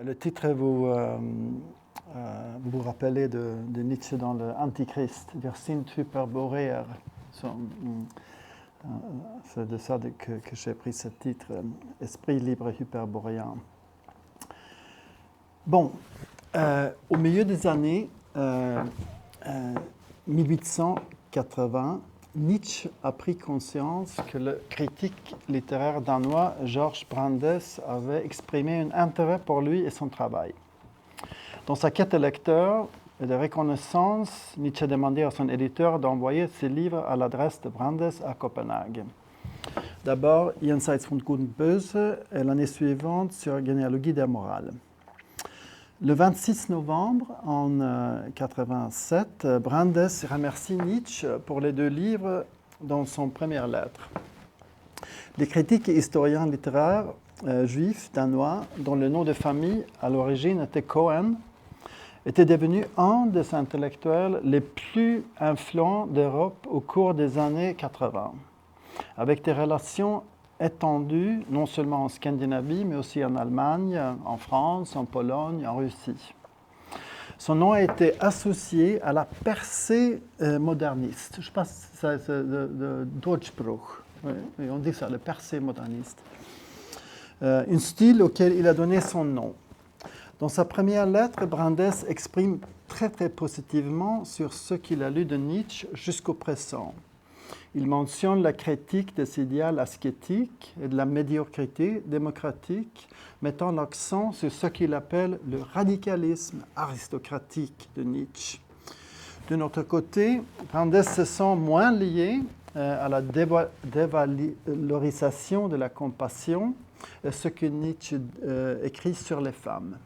Le titre, vous vous rappelez de Nietzsche dans le Antichrist, Wir sind Hyperboreer. C'est de ça que j'ai pris ce titre, Esprit libre hyperboréen. Bon, au milieu des années 1880, Nietzsche a pris conscience que le critique littéraire danois Georg Brandes avait exprimé un intérêt pour lui et son travail. Dans sa quête de lecteur et de reconnaissance, Nietzsche a demandé à son éditeur d'envoyer ses livres à l'adresse de Brandes à Copenhague. D'abord, Jenseits von Gut und Böse et l'année suivante sur Généalogie der Morale. Le 26 novembre en 1987, Brandes remercie Nietzsche pour les 2 livres dans son première lettre. Les critiques et historiens littéraires juifs danois, dont le nom de famille à l'origine était Cohen, était devenu un des intellectuels les plus influents d'Europe au cours des années 80, avec des relations étendues non seulement en Scandinavie, mais aussi en Allemagne, en France, en Pologne, en Russie. Son nom a été associé à la percée moderniste. Je pense que c'est le Durchbruch, oui, on dit ça, le percée moderniste. Un style auquel il a donné son nom. Dans sa première lettre, Brandes exprime très positivement sur ce qu'il a lu de Nietzsche jusqu'au présent. Il mentionne la critique des idéaux ascétiques et de la médiocrité démocratique, mettant l'accent sur ce qu'il appelle le radicalisme aristocratique de Nietzsche. De notre côté, Brandes se sent moins lié à la dévalorisation de la compassion et ce que Nietzsche écrit sur les femmes.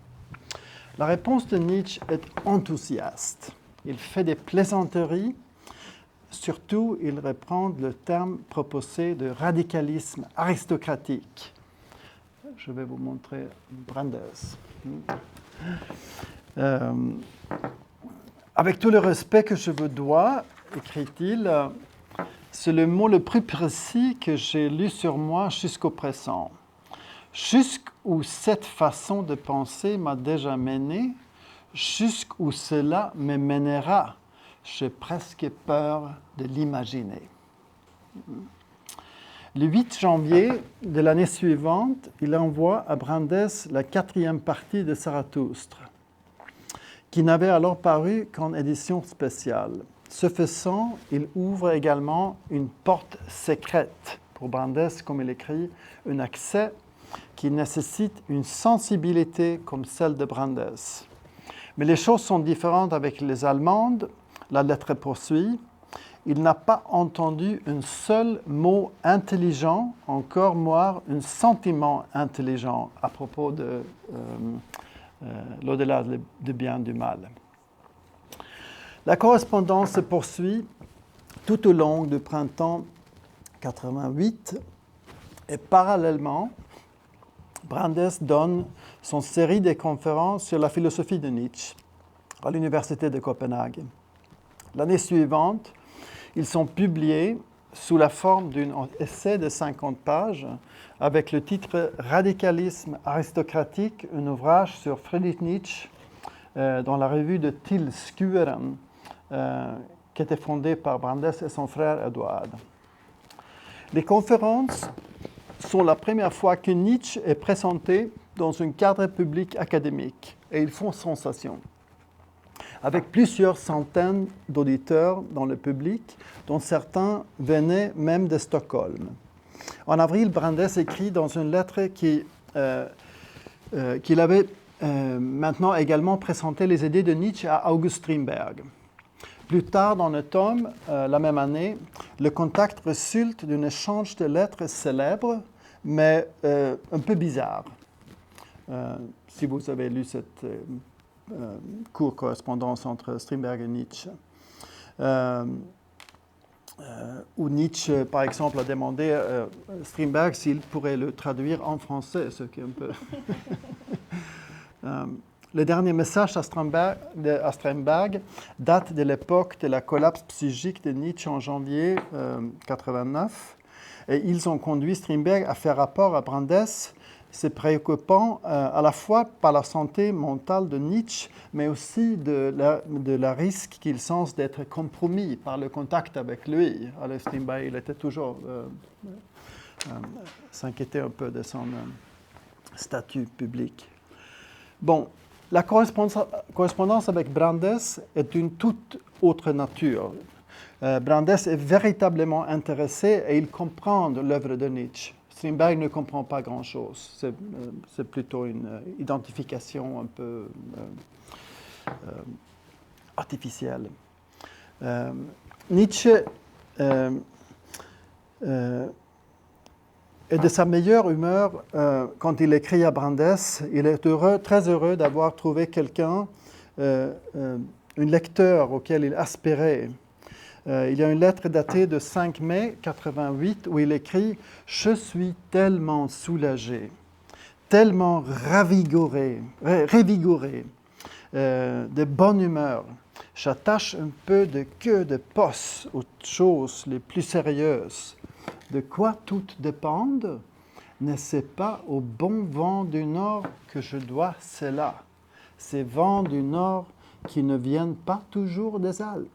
La réponse de Nietzsche est enthousiaste. Il fait des plaisanteries. Surtout, il reprend le terme proposé de radicalisme aristocratique. Je vais vous montrer Brandes. Avec tout le respect que je vous dois, écrit-il, c'est le mot le plus précis que j'ai lu sur moi jusqu'au présent. Jusqu'où cette façon de penser m'a déjà mené, jusqu'où cela me mènera. J'ai presque peur de l'imaginer. Le 8 janvier de l'année suivante, il envoie à Brandes la 4e partie de Zarathustre, qui n'avait alors paru qu'en édition spéciale. Ce faisant, il ouvre également une porte secrète pour Brandes, comme il écrit, un accès qui nécessite une sensibilité comme celle de Brandes. Mais les choses sont différentes avec les Allemandes. La lettre poursuit. Il n'a pas entendu un seul mot intelligent, encore moins un sentiment intelligent à propos de l'au-delà du bien et du mal. La correspondance se poursuit tout au long du printemps 88 et parallèlement, Brandes donne son série de conférences sur la philosophie de Nietzsche à l'Université de Copenhague. L'année suivante, ils sont publiés sous la forme d'un essai de 50 pages avec le titre « Radicalisme aristocratique », un ouvrage sur Friedrich Nietzsche dans la revue de Til Skuren, qui était fondée par Brandes et son frère Eduard. Les conférences sont la première fois que Nietzsche est présenté dans un cadre public académique et ils font sensation. Avec plusieurs centaines d'auditeurs dans le public, dont certains venaient même de Stockholm. En avril, Brandes écrit dans une lettre qu'il avait maintenant également présenté les idées de Nietzsche à August Strindberg. Plus tard dans le tome, la même année, le contact résulte d'un échange de lettres célèbre, mais un peu bizarre. Si vous avez lu cette courte correspondance entre Strindberg et Nietzsche, où Nietzsche, par exemple, a demandé à Strindberg s'il pourrait le traduire en français, ce qui est un peu... Le dernier message à Strindberg date de l'époque de la collapse psychique de Nietzsche en janvier 1989. Et ils ont conduit Strindberg à faire rapport à Brandes c'est préoccupant à la fois par la santé mentale de Nietzsche, mais aussi de la risque qu'il sent d'être compromis par le contact avec lui. Alors Strindberg, il était toujours s'inquiétait un peu de son statut public. Bon, la correspondance avec Brandes est d'une toute autre nature. Brandes est véritablement intéressé et il comprend l'œuvre de Nietzsche. Strindberg ne comprend pas grand-chose. C'est plutôt une identification un peu artificielle. Nietzsche est de sa meilleure humeur quand il écrit à Brandes. Il est très heureux d'avoir trouvé quelqu'un, un lecteur auquel il aspirait. Il y a une lettre datée de 5 mai 88 où il écrit « Je suis tellement soulagé, tellement revigoré, de bonne humeur. J'attache un peu de queue de poste aux choses les plus sérieuses. De quoi toutes dépendent, n'est-ce pas au bon vent du Nord que je dois cela? Ces vents du Nord qui ne viennent pas toujours des Alpes.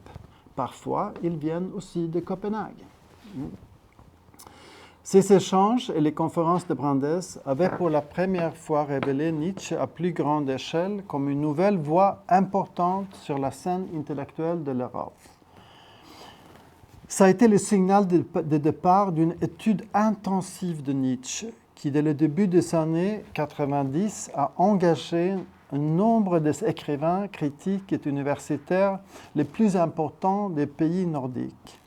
Parfois, ils viennent aussi de Copenhague. » Ces échanges et les conférences de Brandes avaient pour la première fois révélé Nietzsche à plus grande échelle comme une nouvelle voix importante sur la scène intellectuelle de l'Europe. Ça a été le signal de départ d'une étude intensive de Nietzsche qui, dès le début des années 90, a engagé un nombre d'écrivains, critiques et universitaires les plus importants des pays nordiques.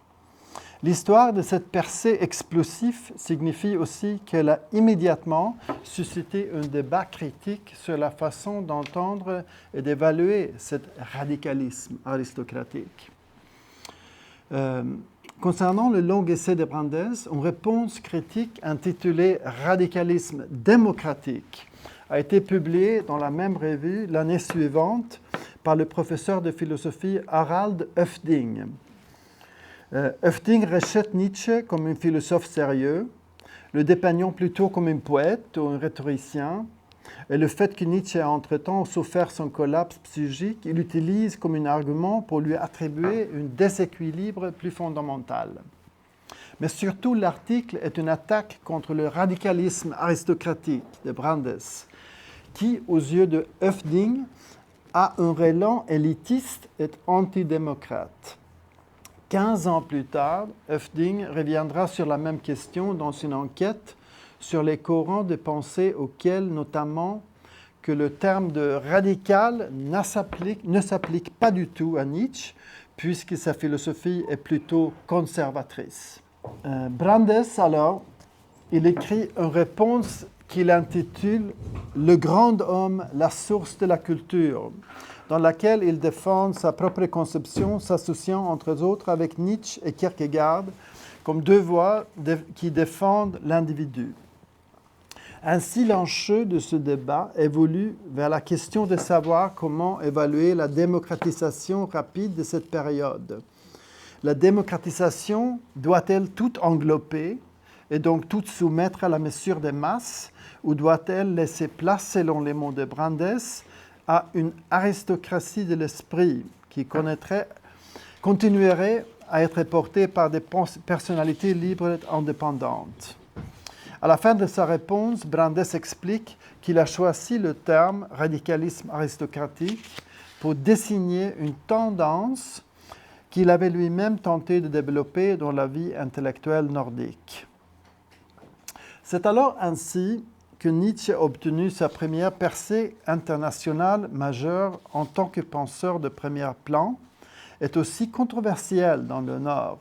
L'histoire de cette percée explosive signifie aussi qu'elle a immédiatement suscité un débat critique sur la façon d'entendre et d'évaluer ce radicalisme aristocratique. Concernant le long essai de Brandes, une réponse critique intitulée « Radicalisme démocratique » a été publiée dans la même revue l'année suivante par le professeur de philosophie Harald Höffding. Höffding rejette Nietzsche comme un philosophe sérieux, le dépeignant plutôt comme un poète ou un rhétoricien, et le fait que Nietzsche a entre-temps souffert son collapse psychique, il l'utilise comme un argument pour lui attribuer un déséquilibre plus fondamental. Mais surtout, l'article est une attaque contre le radicalisme aristocratique de Brandes, qui, aux yeux de Höffding, a un relent élitiste et antidémocrate. 15 ans plus tard, Höffding reviendra sur la même question dans une enquête sur les courants de pensée auxquels, notamment, que le terme de radical ne s'applique pas du tout à Nietzsche, puisque sa philosophie est plutôt conservatrice. Brandes, alors, il écrit une réponse qu'il intitule « Le grand homme, la source de la culture », dans laquelle il défend sa propre conception, s'associant entre autres avec Nietzsche et Kierkegaard comme deux voix qui défendent l'individu. Ainsi, l'enjeu de ce débat évolue vers la question de savoir comment évaluer la démocratisation rapide de cette période. La démocratisation doit-elle tout englober et donc tout soumettre à la mesure des masses, ou doit-elle laisser place, selon les mots de Brandes, à une aristocratie de l'esprit qui continuerait à être portée par des personnalités libres et indépendantes? À la fin de sa réponse, Brandes explique qu'il a choisi le terme « radicalisme aristocratique » pour désigner une tendance qu'il avait lui-même tenté de développer dans la vie intellectuelle nordique. C'est alors ainsi que Nietzsche a obtenu sa première percée internationale majeure en tant que penseur de premier plan, est aussi controversiel dans le Nord,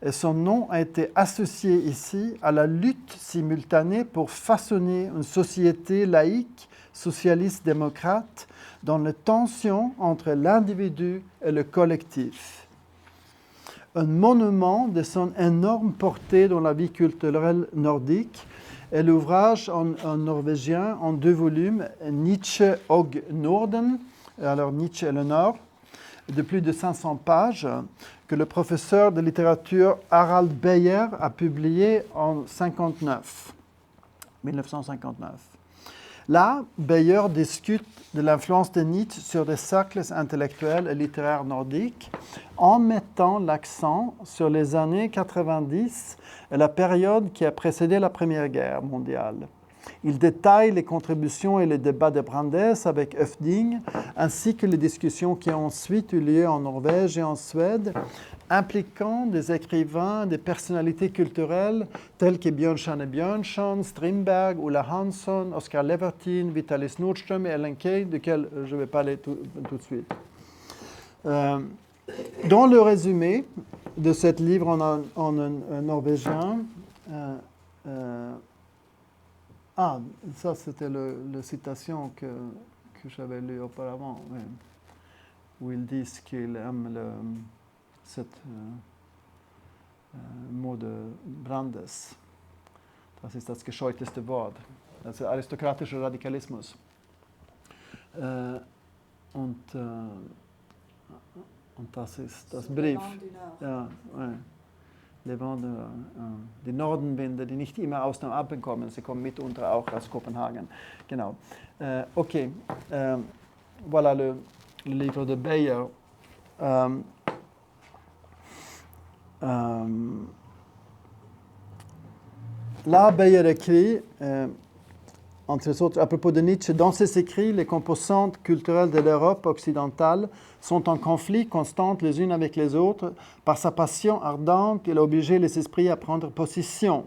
et son nom a été associé ici à la lutte simultanée pour façonner une société laïque, socialiste-démocrate, dans la tension entre l'individu et le collectif. Un monument de son énorme portée dans la vie culturelle nordique est l'ouvrage en norvégien en 2 volumes, Nietzsche og Norden, alors Nietzsche et le Nord, de plus de 500 pages, que le professeur de littérature Harald Beyer a publié en 1959. Là, Beyer discute de l'influence de Nietzsche sur les cercles intellectuels et littéraires nordiques en mettant l'accent sur les années 90 et la période qui a précédé la Première Guerre mondiale. Il détaille les contributions et les débats de Brandes avec Høffding, ainsi que les discussions qui ont ensuite eu lieu en Norvège et en Suède, impliquant des écrivains, des personnalités culturelles telles que Bjørnstjerne Bjørnson, Strindberg, Ulla Hansson, Oscar Levertin, Vitalis Nordström et Ellen Key, desquels je vais parler tout de suite. Dans le résumé de ce livre en norvégien, ça c'était la citation que j'avais lue auparavant, oui, où ils disent qu'ils aiment ce mot de Brandes. Das ist das gescheuteste Wort. Also aristokratischer Radikalismus. Und das ist das Brief. Ja, die Nordenwinde, die nicht immer aus dem Alpen kommen, sie kommen mitunter auch aus Kopenhagen. Genau. Ok. Voilà le livre de Beyer. Là, Beyer écrit, entre autres, à propos de Nietzsche, dans ses écrits, les composantes culturelles de l'Europe occidentale sont en conflit constant les unes avec les autres. Par sa passion ardente, il a obligé les esprits à prendre position.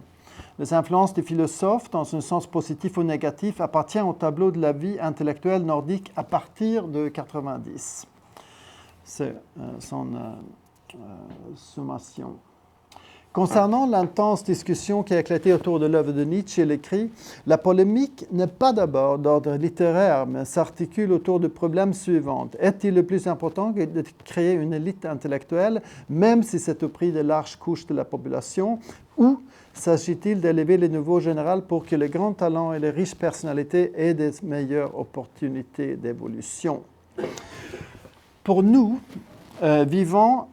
Les influences des philosophes, dans un sens positif ou négatif, appartiennent au tableau de la vie intellectuelle nordique à partir de 90. C'est son sommation. Concernant l'intense discussion qui a éclaté autour de l'œuvre de Nietzsche, il écrit « La polémique n'est pas d'abord d'ordre littéraire, mais s'articule autour du problème suivant. Est-il le plus important que de créer une élite intellectuelle, même si c'est au prix de larges couches de la population, ou s'agit-il d'élever les nouveaux généraux pour que les grands talents et les riches personnalités aient des meilleures opportunités d'évolution ?» Pour nous, vivant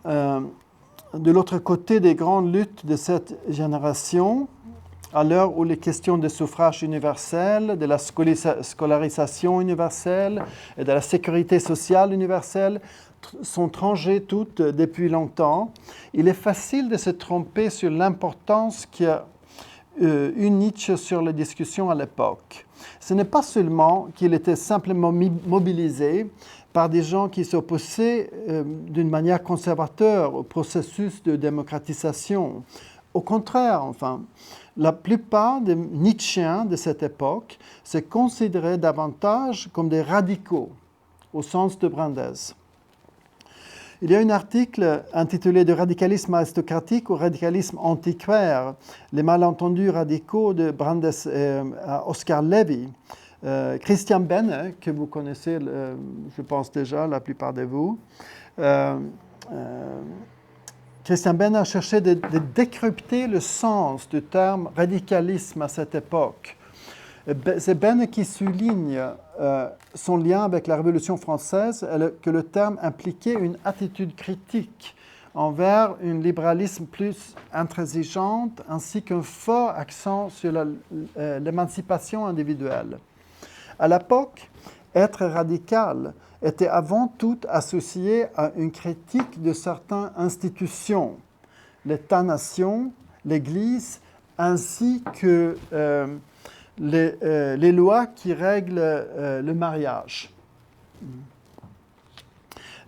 de l'autre côté des grandes luttes de cette génération, à l'heure où les questions de suffrage universel, de la scolarisation universelle et de la sécurité sociale universelle sont tranchées toutes depuis longtemps, il est facile de se tromper sur l'importance qu'a eu Nietzsche sur les discussions à l'époque. Ce n'est pas seulement qu'il était simplement mobilisé par des gens qui s'opposaient d'une manière conservateur au processus de démocratisation. Au contraire, enfin, la plupart des Nietzschéens de cette époque se considéraient davantage comme des radicaux, au sens de Brandes. Il y a un article intitulé « De radicalisme aristocratique au radicalisme antiquaire, les malentendus radicaux de Brandes et Oscar Levy ». Christian Benne, que vous connaissez, je pense déjà, la plupart de vous, Christian Benne a cherché de décrypter le sens du terme radicalisme à cette époque. C'est Benne qui souligne son lien avec la Révolution française, que le terme impliquait une attitude critique envers un libéralisme plus intransigeant, ainsi qu'un fort accent sur l'émancipation individuelle. À l'époque, être radical était avant tout associé à une critique de certaines institutions, l'État-nation, l'Église, ainsi que les lois qui règlent le mariage.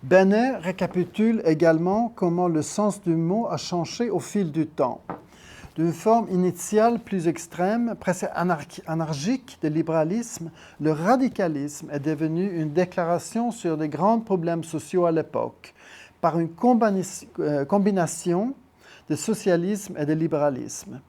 Benne récapitule également comment le sens du mot a changé au fil du temps. D'une forme initiale plus extrême, presque anarchique de libéralisme, le radicalisme est devenu une déclaration sur les grands problèmes sociaux à l'époque, par une combinaison de socialisme et de libéralisme.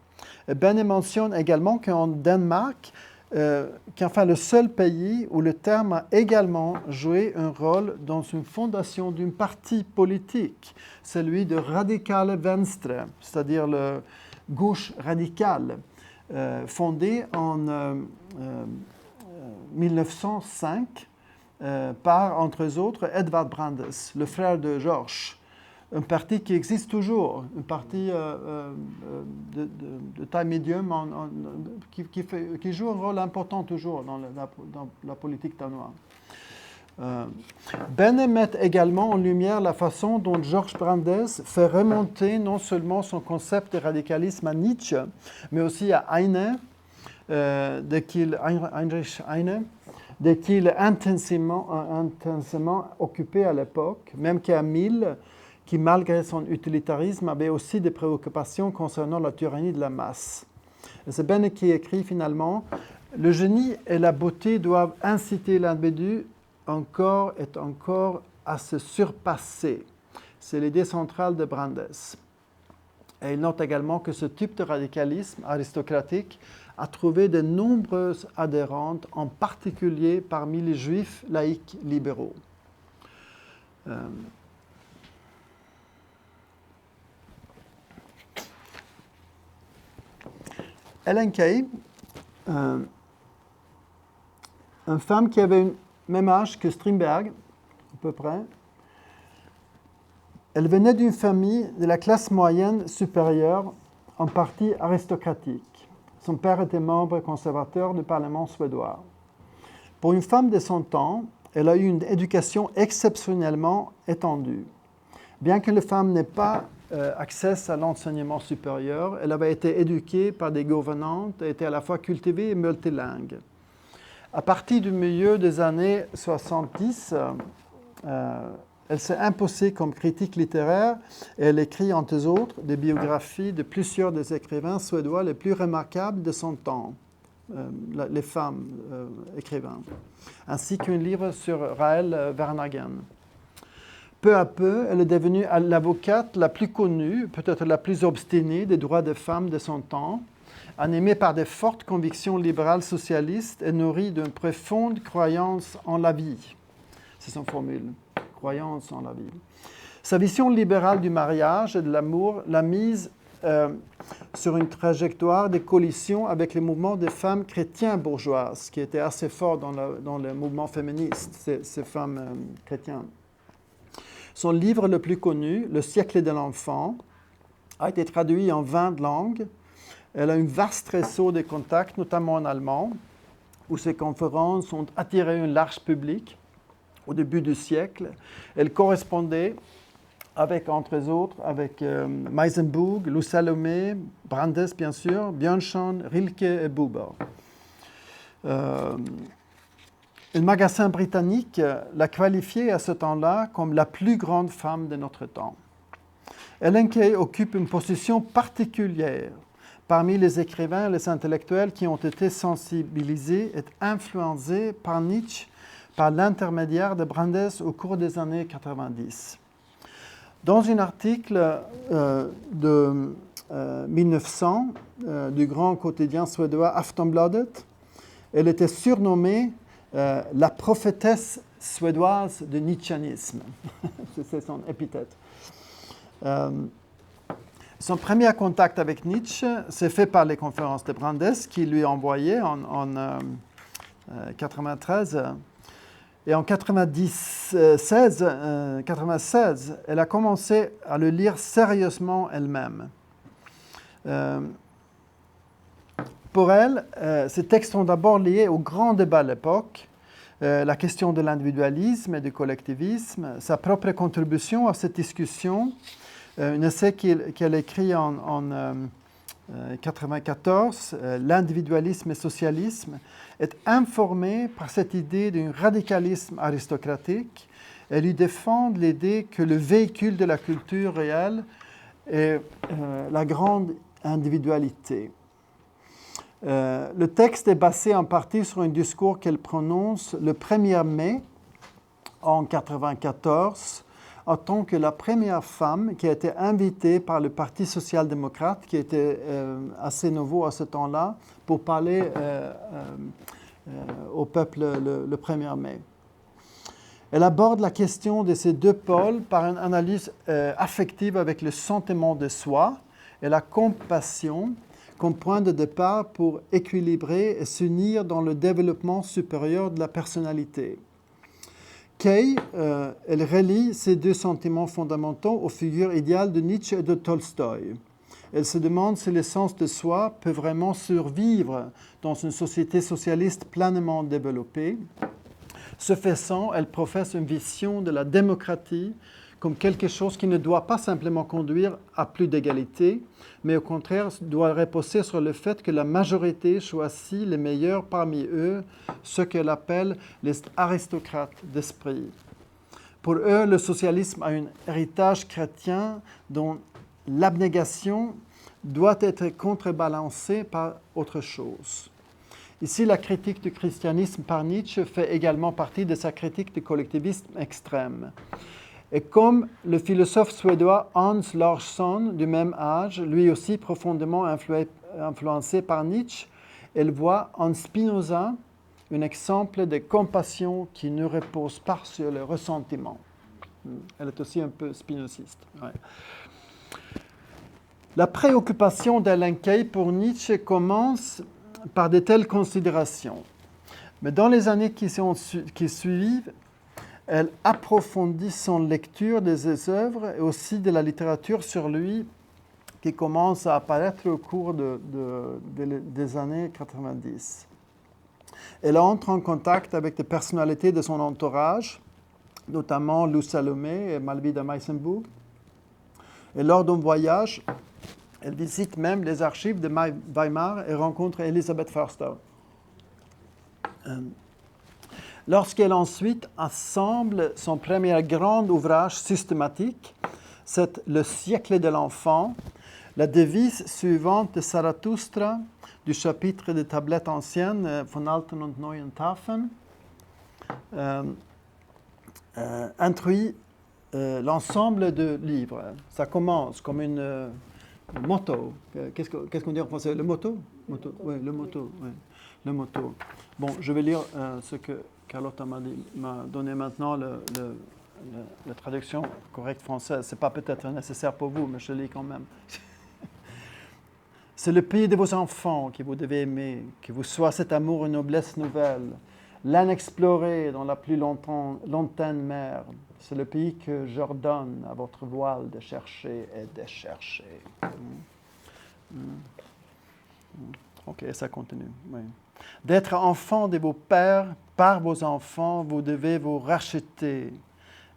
Benne mentionne également qu'en Danemark, qu'enfin le seul pays où le terme a également joué un rôle dans une fondation d'un parti politique, celui de Radikale Venstre, c'est-à-dire le gauche radicale, fondée en 1905 par, entre autres, Edvard Brandes, le frère de Georges, un parti qui existe toujours, un parti de taille médium qui joue un rôle important toujours dans la politique danoise. Benne met également en lumière la façon dont Georg Brandes fait remonter non seulement son concept de radicalisme à Nietzsche, mais aussi à Heinrich Heine, de qui il est intensément occupé à l'époque, même qu'à Mill, qui, malgré son utilitarisme, avait aussi des préoccupations concernant la tyrannie de la masse. Et c'est Benne qui écrit finalement « Le génie et la beauté doivent inciter l'individu encore et encore à se surpasser ». C'est l'idée centrale de Brandes. Et il note également que ce type de radicalisme aristocratique a trouvé de nombreuses adhérentes, en particulier parmi les juifs laïcs libéraux. Ellen Key, une femme qui avait le même âge que Strindberg, à peu près. Elle venait d'une famille de la classe moyenne supérieure, en partie aristocratique. Son père était membre conservateur du Parlement suédois. Pour une femme de son temps, elle a eu une éducation exceptionnellement étendue. Bien que la femme n'ait pas accès à l'enseignement supérieur, elle avait été éduquée par des gouvernantes et était à la fois cultivée et multilingue. À partir du milieu des années 70, elle s'est imposée comme critique littéraire et elle écrit, entre autres, des biographies de plusieurs des écrivains suédois les plus remarquables de son temps, les femmes écrivains, ainsi qu'un livre sur Raël Vernagen. Peu à peu, elle est devenue l'avocate la plus connue, peut-être la plus obstinée des droits des femmes de son temps, animée par de fortes convictions libérales socialistes et nourrie d'une profonde croyance en la vie. C'est son formule, croyance en la vie. Sa vision libérale du mariage et de l'amour l'a mise sur une trajectoire de collision avec le mouvement des femmes chrétiennes bourgeoises, qui était assez fort dans le mouvement féministe, ces femmes chrétiennes. Son livre le plus connu, Le siècle de l'enfant, a été traduit en 20 langues. Elle a un vaste réseau de contacts, notamment en allemand, où ses conférences ont attiré un large public au début du siècle. Elle correspondait entre autres, avec Meisenburg, Lou Salomé, Brandes, bien sûr, Björnson, Rilke et Buber. Un magazine britannique l'a qualifiée à ce temps-là comme la plus grande femme de notre temps. Ellen Key occupe une position particulière parmi les écrivains et les intellectuels qui ont été sensibilisés et influencés par Nietzsche par l'intermédiaire de Brandes au cours des années 90. Dans un article de 1900 du grand quotidien suédois Aftonbladet, elle était surnommée la prophétesse suédoise du nietzscheanisme. C'est son épithète. Son premier contact avec Nietzsche s'est fait par les conférences de Brandes qui lui a envoyé en 1993. Et en 1996, elle a commencé à le lire sérieusement elle-même. Pour elle, ces textes sont d'abord liés au grand débat de l'époque, la question de l'individualisme et du collectivisme, sa propre contribution à cette discussion, un essai qu'elle écrit en 1994, L'individualisme et socialisme, est informé par cette idée d'un radicalisme aristocratique et lui défend l'idée que le véhicule de la culture réelle est la grande individualité. Le texte est basé en partie sur un discours qu'elle prononce le 1er mai en 1994 en tant que la première femme qui a été invitée par le Parti social-démocrate, qui était assez nouveau à ce temps-là, pour parler au peuple le 1er mai. Elle aborde la question de ces deux pôles par une analyse affective avec le sentiment de soi et la compassion comme point de départ pour équilibrer et s'unir dans le développement supérieur de la personnalité. Kay, elle relie ces deux sentiments fondamentaux aux figures idéales de Nietzsche et de Tolstoï. Elle se demande si l'essence de soi peut vraiment survivre dans une société socialiste pleinement développée. Ce faisant, elle professe une vision de la démocratie comme quelque chose qui ne doit pas simplement conduire à plus d'égalité, mais au contraire doit reposer sur le fait que la majorité choisit les meilleurs parmi eux, ce qu'elle appelle les aristocrates d'esprit. Pour eux, le socialisme a un héritage chrétien dont l'abnégation doit être contrebalancée par autre chose. Ici, la critique du christianisme par Nietzsche fait également partie de sa critique du collectivisme extrême. Et comme le philosophe suédois Hans Larsson, du même âge, lui aussi profondément influencé par Nietzsche, elle voit en Spinoza un exemple de compassion qui ne repose pas sur le ressentiment. Elle est aussi un peu spinoziste. Ouais. La préoccupation d'Ellen Key pour Nietzsche commence par de telles considérations. Mais dans les années qui suivent, elle approfondit son lecture des œuvres et aussi de la littérature sur lui qui commence à apparaître au cours des années 90. Elle entre en contact avec des personnalités de son entourage, notamment Lou Salomé et Malvida Meisenburg. Et lors d'un voyage, elle visite même les archives de Weimar et rencontre Elisabeth Förster. Lorsqu'elle ensuite assemble son premier grand ouvrage systématique, c'est Le siècle de l'enfant, la devise suivante de Zarathustra, du chapitre des tablettes anciennes, Von alten und neuen Tafeln, introduit l'ensemble de livres. Ça commence comme une motto. Qu'est-ce qu'on dit en français? Le motto? Oui, le motto. Oui. Le motto. Bon, je vais lire ce que Carlotta m'a donné maintenant, la traduction correcte française. Ce n'est pas peut-être nécessaire pour vous, mais je lis quand même. C'est le pays de vos enfants que vous devez aimer, que vous soit cet amour une noblesse nouvelle, l'inexploré dans la plus lointaine mer. C'est le pays que j'ordonne à votre voile de chercher et de chercher. Ok, ça continue. Oui. D'être enfant de vos pères, par vos enfants, vous devez vous racheter.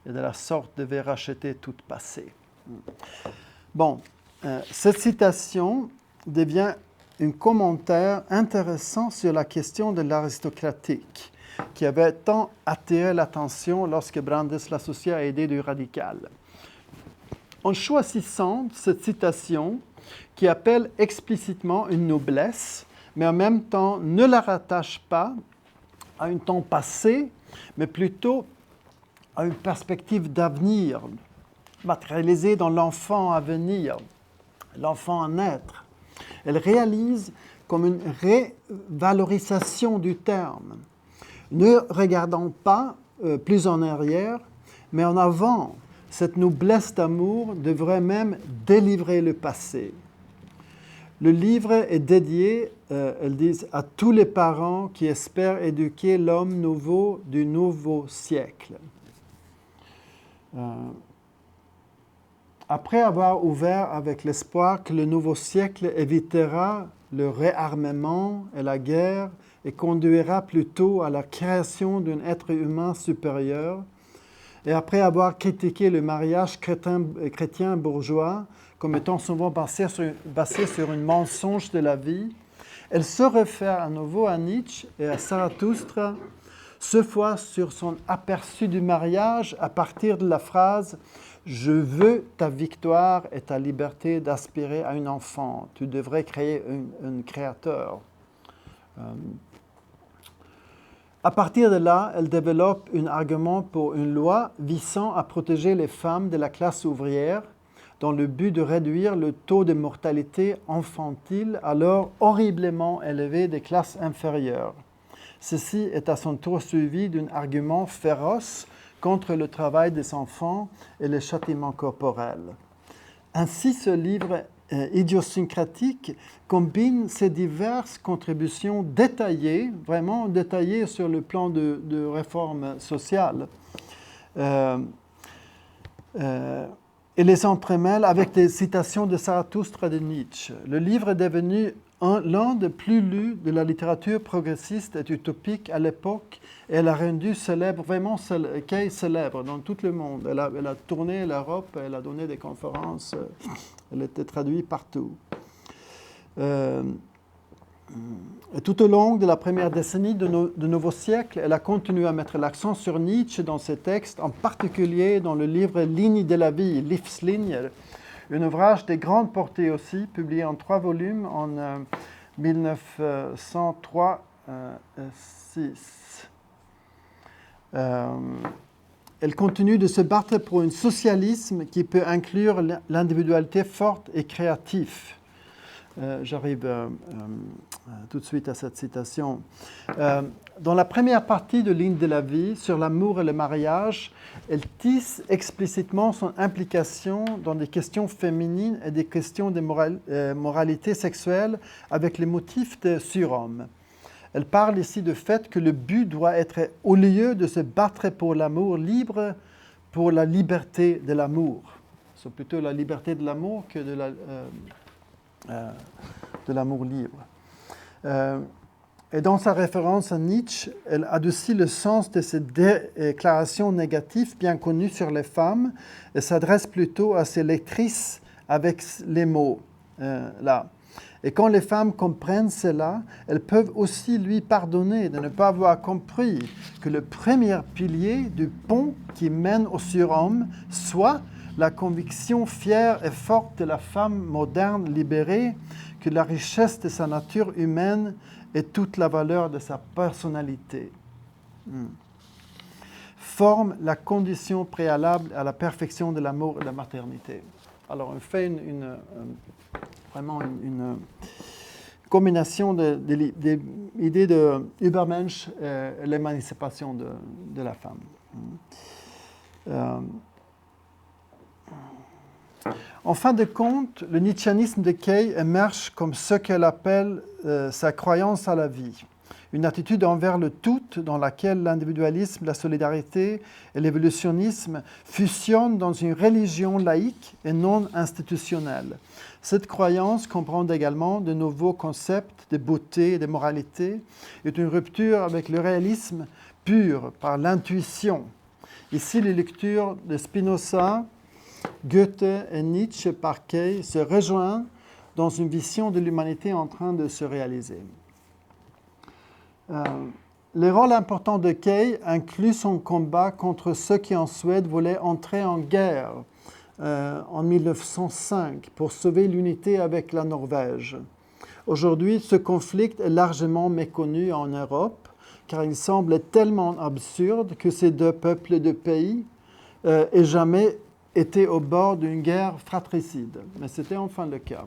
Et de la sorte, devez racheter tout passé. Bon, cette citation devient un commentaire intéressant sur la question de l'aristocratique, qui avait tant attiré l'attention lorsque Brandes l'associait à l'idée du radical. En choisissant cette citation, qui appelle explicitement une noblesse, mais en même temps ne la rattache pas à un temps passé, mais plutôt à une perspective d'avenir, matérialisée dans l'enfant à venir, l'enfant à naître. Elle réalise comme une révalorisation du terme, ne regardant pas plus en arrière, mais en avant. Cette noblesse d'amour devrait même délivrer le passé. Le livre est dédié, elles disent, à tous les parents qui espèrent éduquer l'homme nouveau du nouveau siècle. Après avoir ouvert avec l'espoir que le nouveau siècle évitera le réarmement et la guerre et conduira plutôt à la création d'un être humain supérieur, et après avoir critiqué le mariage chrétien bourgeois comme étant souvent basé sur un mensonge de la vie, elle se réfère à nouveau à Nietzsche et à Zarathustra, ce fois sur son aperçu du mariage à partir de la phrase « Je veux ta victoire et ta liberté d'aspirer à un enfant. Tu devrais créer un créateur. » À partir de là, elle développe un argument pour une loi visant à protéger les femmes de la classe ouvrière dans le but de réduire le taux de mortalité infantile alors horriblement élevé des classes inférieures. Ceci est à son tour suivi d'un argument féroce contre le travail des enfants et les châtiments corporels. Ainsi, ce livre idiosyncratique combine ces diverses contributions détaillées, vraiment détaillées sur le plan de réforme sociale, et les entremêle avec des citations de Zarathustra de Nietzsche. Le livre est devenu l'un des plus lus de la littérature progressiste et utopique à l'époque, et elle a rendu célèbre, vraiment Kay célèbre dans tout le monde. Elle a tourné l'Europe, elle a donné des conférences, elle était traduite partout. Et tout au long de la première décennie de nouveau siècle, elle a continué à mettre l'accent sur Nietzsche dans ses textes, en particulier dans le livre Lignes de la vie, Livslinjer, un ouvrage de grande portée aussi, publié en 3 volumes en 1903-6. Elle continue de se battre pour un socialisme qui peut inclure l'individualité forte et créative. J'arrive tout de suite à cette citation. Dans la première partie de Lignes de la vie, sur l'amour et le mariage, elle tisse explicitement son implication dans des questions féminines et des questions de moralité sexuelle avec les motifs de surhomme. Elle parle ici du fait que le but doit être, au lieu de se battre pour l'amour libre, pour la liberté de l'amour. C'est plutôt la liberté de l'amour que de l'amour libre. Et dans sa référence à Nietzsche, elle adoucit le sens de ces déclarations négatives bien connues sur les femmes et s'adresse plutôt à ses lectrices avec les mots là. Et quand les femmes comprennent cela, elles peuvent aussi lui pardonner de ne pas avoir compris que le premier pilier du pont qui mène au surhomme soit la conviction fière et forte de la femme moderne libérée que la richesse de sa nature humaine est toute la valeur de sa personnalité. Forme la condition préalable à la perfection de l'amour et de la maternité. Alors on fait vraiment une combination des idées de Übermensch et l'émancipation de la femme. En fin de compte, le nietzschéanisme de Kay émerge comme ce qu'elle appelle sa croyance à la vie, une attitude envers le tout dans laquelle l'individualisme, la solidarité et l'évolutionnisme fusionnent dans une religion laïque et non institutionnelle. Cette croyance comprend également de nouveaux concepts de beauté et de moralité et une rupture avec le réalisme pur par l'intuition. Ici, les lectures de Spinoza, Goethe et Nietzsche par Kay se rejoignent dans une vision de l'humanité en train de se réaliser. Le rôle important de Kay inclut son combat contre ceux qui en Suède voulaient entrer en guerre en 1905 pour sauver l'unité avec la Norvège. Aujourd'hui, ce conflit est largement méconnu en Europe car il semble tellement absurde que ces deux peuples et deux pays aient jamais été au bord d'une guerre fratricide. Mais c'était enfin le cas.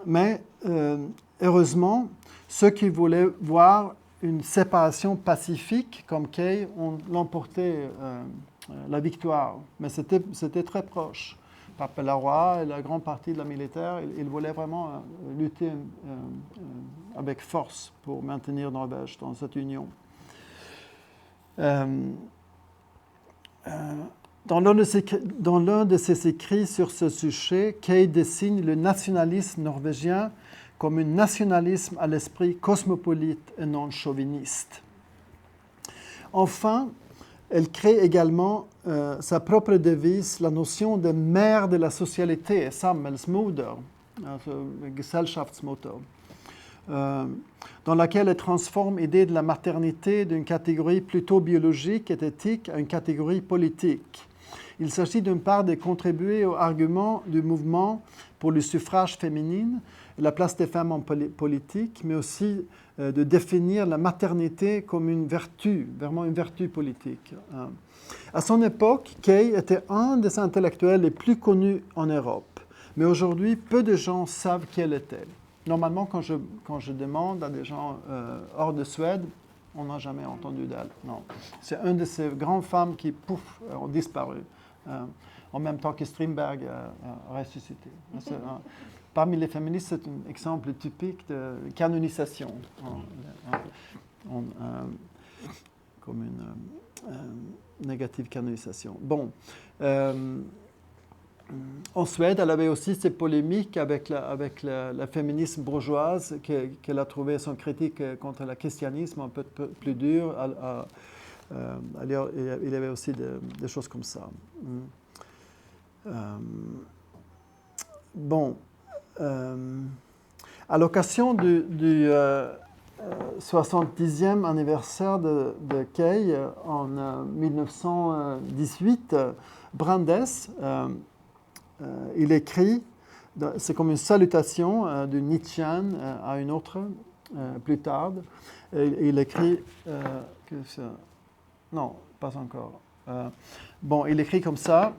Mais heureusement, ceux qui voulaient voir une séparation pacifique comme Kay ont l'emporté la victoire. Mais c'était très proche. Pape Leroy et la grande partie de la militaire, ils voulaient vraiment lutter avec force pour maintenir Norvège dans cette union. Dans l'un de ses écrits sur ce sujet, Kay désigne le nationalisme norvégien comme un nationalisme à l'esprit cosmopolite et non chauviniste. Enfin, elle crée également sa propre devise, la notion de mère de la société, Samhällsmoder, Gesellschaftsmotto, dans laquelle elle transforme l'idée de la maternité d'une catégorie plutôt biologique et éthique à une catégorie politique. Il s'agit d'une part de contribuer au argument du mouvement pour le suffrage féminin et la place des femmes en politique, mais aussi de définir la maternité comme une vertu, vraiment une vertu politique. À son époque, Kay était un des intellectuels les plus connus en Europe, mais aujourd'hui, peu de gens savent qui elle était. Normalement, quand je demande à des gens hors de Suède, on n'a jamais entendu d'elle. Non. C'est une de ces grandes femmes qui, pouf, ont disparu. En même temps que Strindberg a ressuscité. Parmi les féministes, c'est un exemple typique de canonisation. comme une négative canonisation. Bon. En Suède, elle avait aussi ces polémiques avec la féminisme bourgeoise qu'elle a trouvé son critique contre le christianisme un peu plus dur. Il y avait aussi des choses comme ça. Bon. À l'occasion du 70e anniversaire de Key en 1918, Brandes il écrit, c'est comme une salutation du Nietzschean à une autre, plus tard. Il écrit que ça... Non, pas encore. Bon, il écrit comme ça.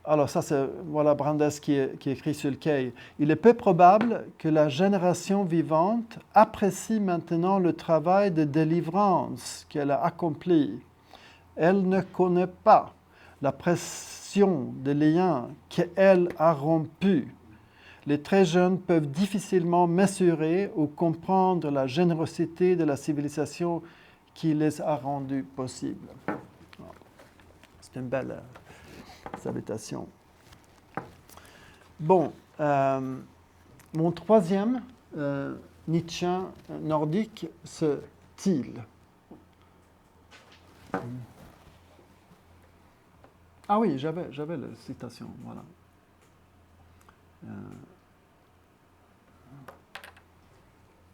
Alors ça, c'est voilà Brandes qui écrit sur le Key. Il est peu probable que la génération vivante apprécie maintenant le travail de délivrance qu'elle a accompli. Elle ne connaît pas la pression des liens qu'elle a rompus. Les très jeunes peuvent difficilement mesurer ou comprendre la générosité de la civilisation qui les a rendus possibles. C'est une belle salutation. Bon, mon troisième Nietzschean nordique, c'est Thiel. Ah oui, j'avais la citation, voilà.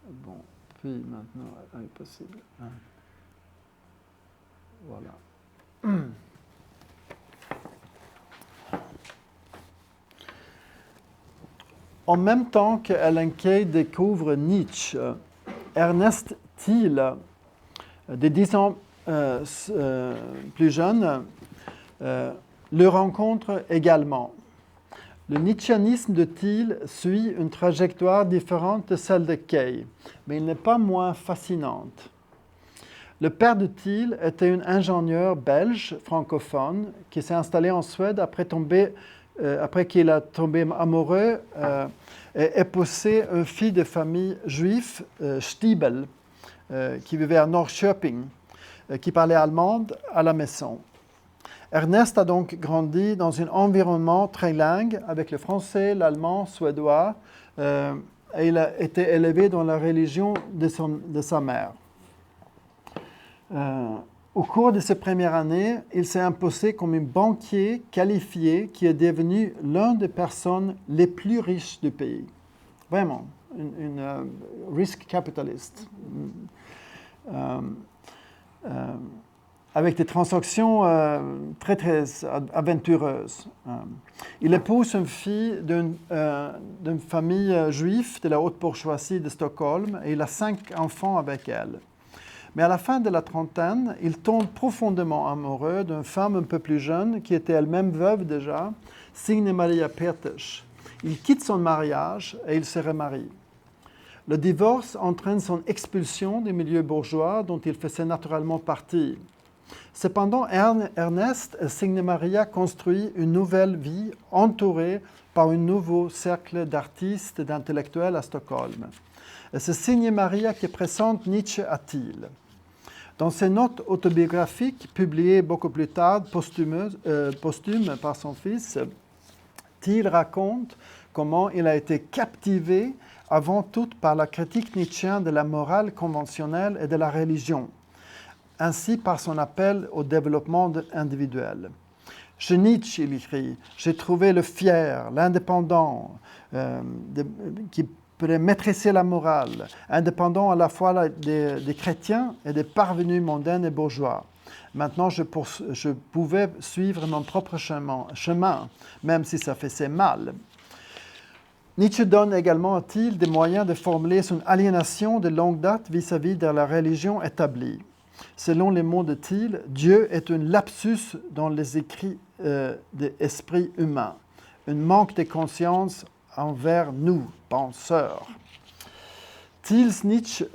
Bon, puis maintenant, impossible. Voilà. En même temps que Ellen Key découvre Nietzsche, Ernest Thiel, de 10 ans plus jeune, le rencontre également. Le nietzscheanisme de Thiel suit une trajectoire différente de celle de Key, mais il n'est pas moins fascinante. Le père de Thiel était un ingénieur belge francophone qui s'est installé en Suède après qu'il a tombé amoureux et épousé une fille de famille juive, Stiebel, qui vivait à Norrköping, qui parlait allemand à la maison. Ernest a donc grandi dans un environnement trilingue avec le français, l'allemand, suédois, et il a été élevé dans la religion de sa mère. Au cours de ses premières années, il s'est imposé comme un banquier qualifié qui est devenu l'une des personnes les plus riches du pays. Vraiment, une risk capitalist. Avec des transactions très, très aventureuses. Il épouse une fille d'une famille juive de la haute bourgeoisie de Stockholm et il a 5 enfants avec elle. Mais à la fin de la trentaine, il tombe profondément amoureux d'une femme un peu plus jeune, qui était elle-même veuve déjà, Signe Maria Peters. Il quitte son mariage et il se remarie. Le divorce entraîne son expulsion du milieu bourgeois dont il faisait naturellement partie. Cependant, Ernest et Signe Maria construisent une nouvelle vie entourée par un nouveau cercle d'artistes et d'intellectuels à Stockholm. Et c'est Signe Maria qui présente Nietzsche à Thiel. Dans ses notes autobiographiques, publiées beaucoup plus tard, posthumes par son fils, Thiel raconte comment il a été captivé avant tout par la critique nietzschéenne de la morale conventionnelle et de la religion, ainsi par son appel au développement individuel. Chez Nietzsche, il écrit, j'ai trouvé le fier, l'indépendant, qui pourrait maîtriser la morale, indépendant à la fois des chrétiens et des parvenus mondains et bourgeois. Maintenant, je pouvais suivre mon propre chemin, même si ça faisait mal. Nietzsche donne également à Thiel des moyens de formuler son aliénation de longue date vis-à-vis de la religion établie. Selon les mots de Thiel, Dieu est un lapsus dans les écrits de l'esprit humain, un manque de conscience envers nous, penseurs. Thiel's Nietzsche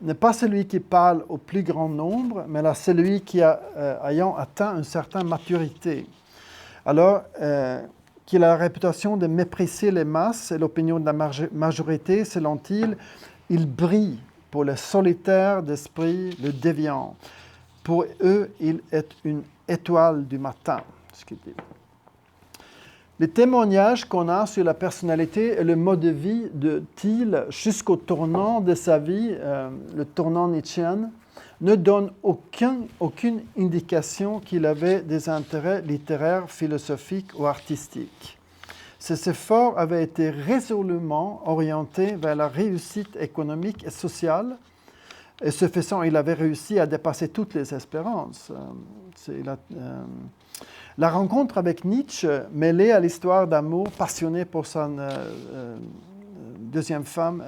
n'est pas celui qui parle au plus grand nombre, mais là celui qui ayant atteint une certaine maturité. Alors qu'il a la réputation de mépriser les masses et l'opinion de la majorité, selon Thiel, il brille pour le solitaire d'esprit, le déviant. Pour eux, il est une étoile du matin. Ce qu'il dit. Les témoignages qu'on a sur la personnalité et le mode de vie de Thiel jusqu'au tournant de sa vie, le tournant nietzschéen, ne donnent aucune indication qu'il avait des intérêts littéraires, philosophiques ou artistiques. Ses efforts avaient été résolument orientés vers la réussite économique et sociale, et ce faisant, il avait réussi à dépasser toutes les espérances. La rencontre avec Nietzsche, mêlée à l'histoire d'amour passionné pour sa deuxième femme,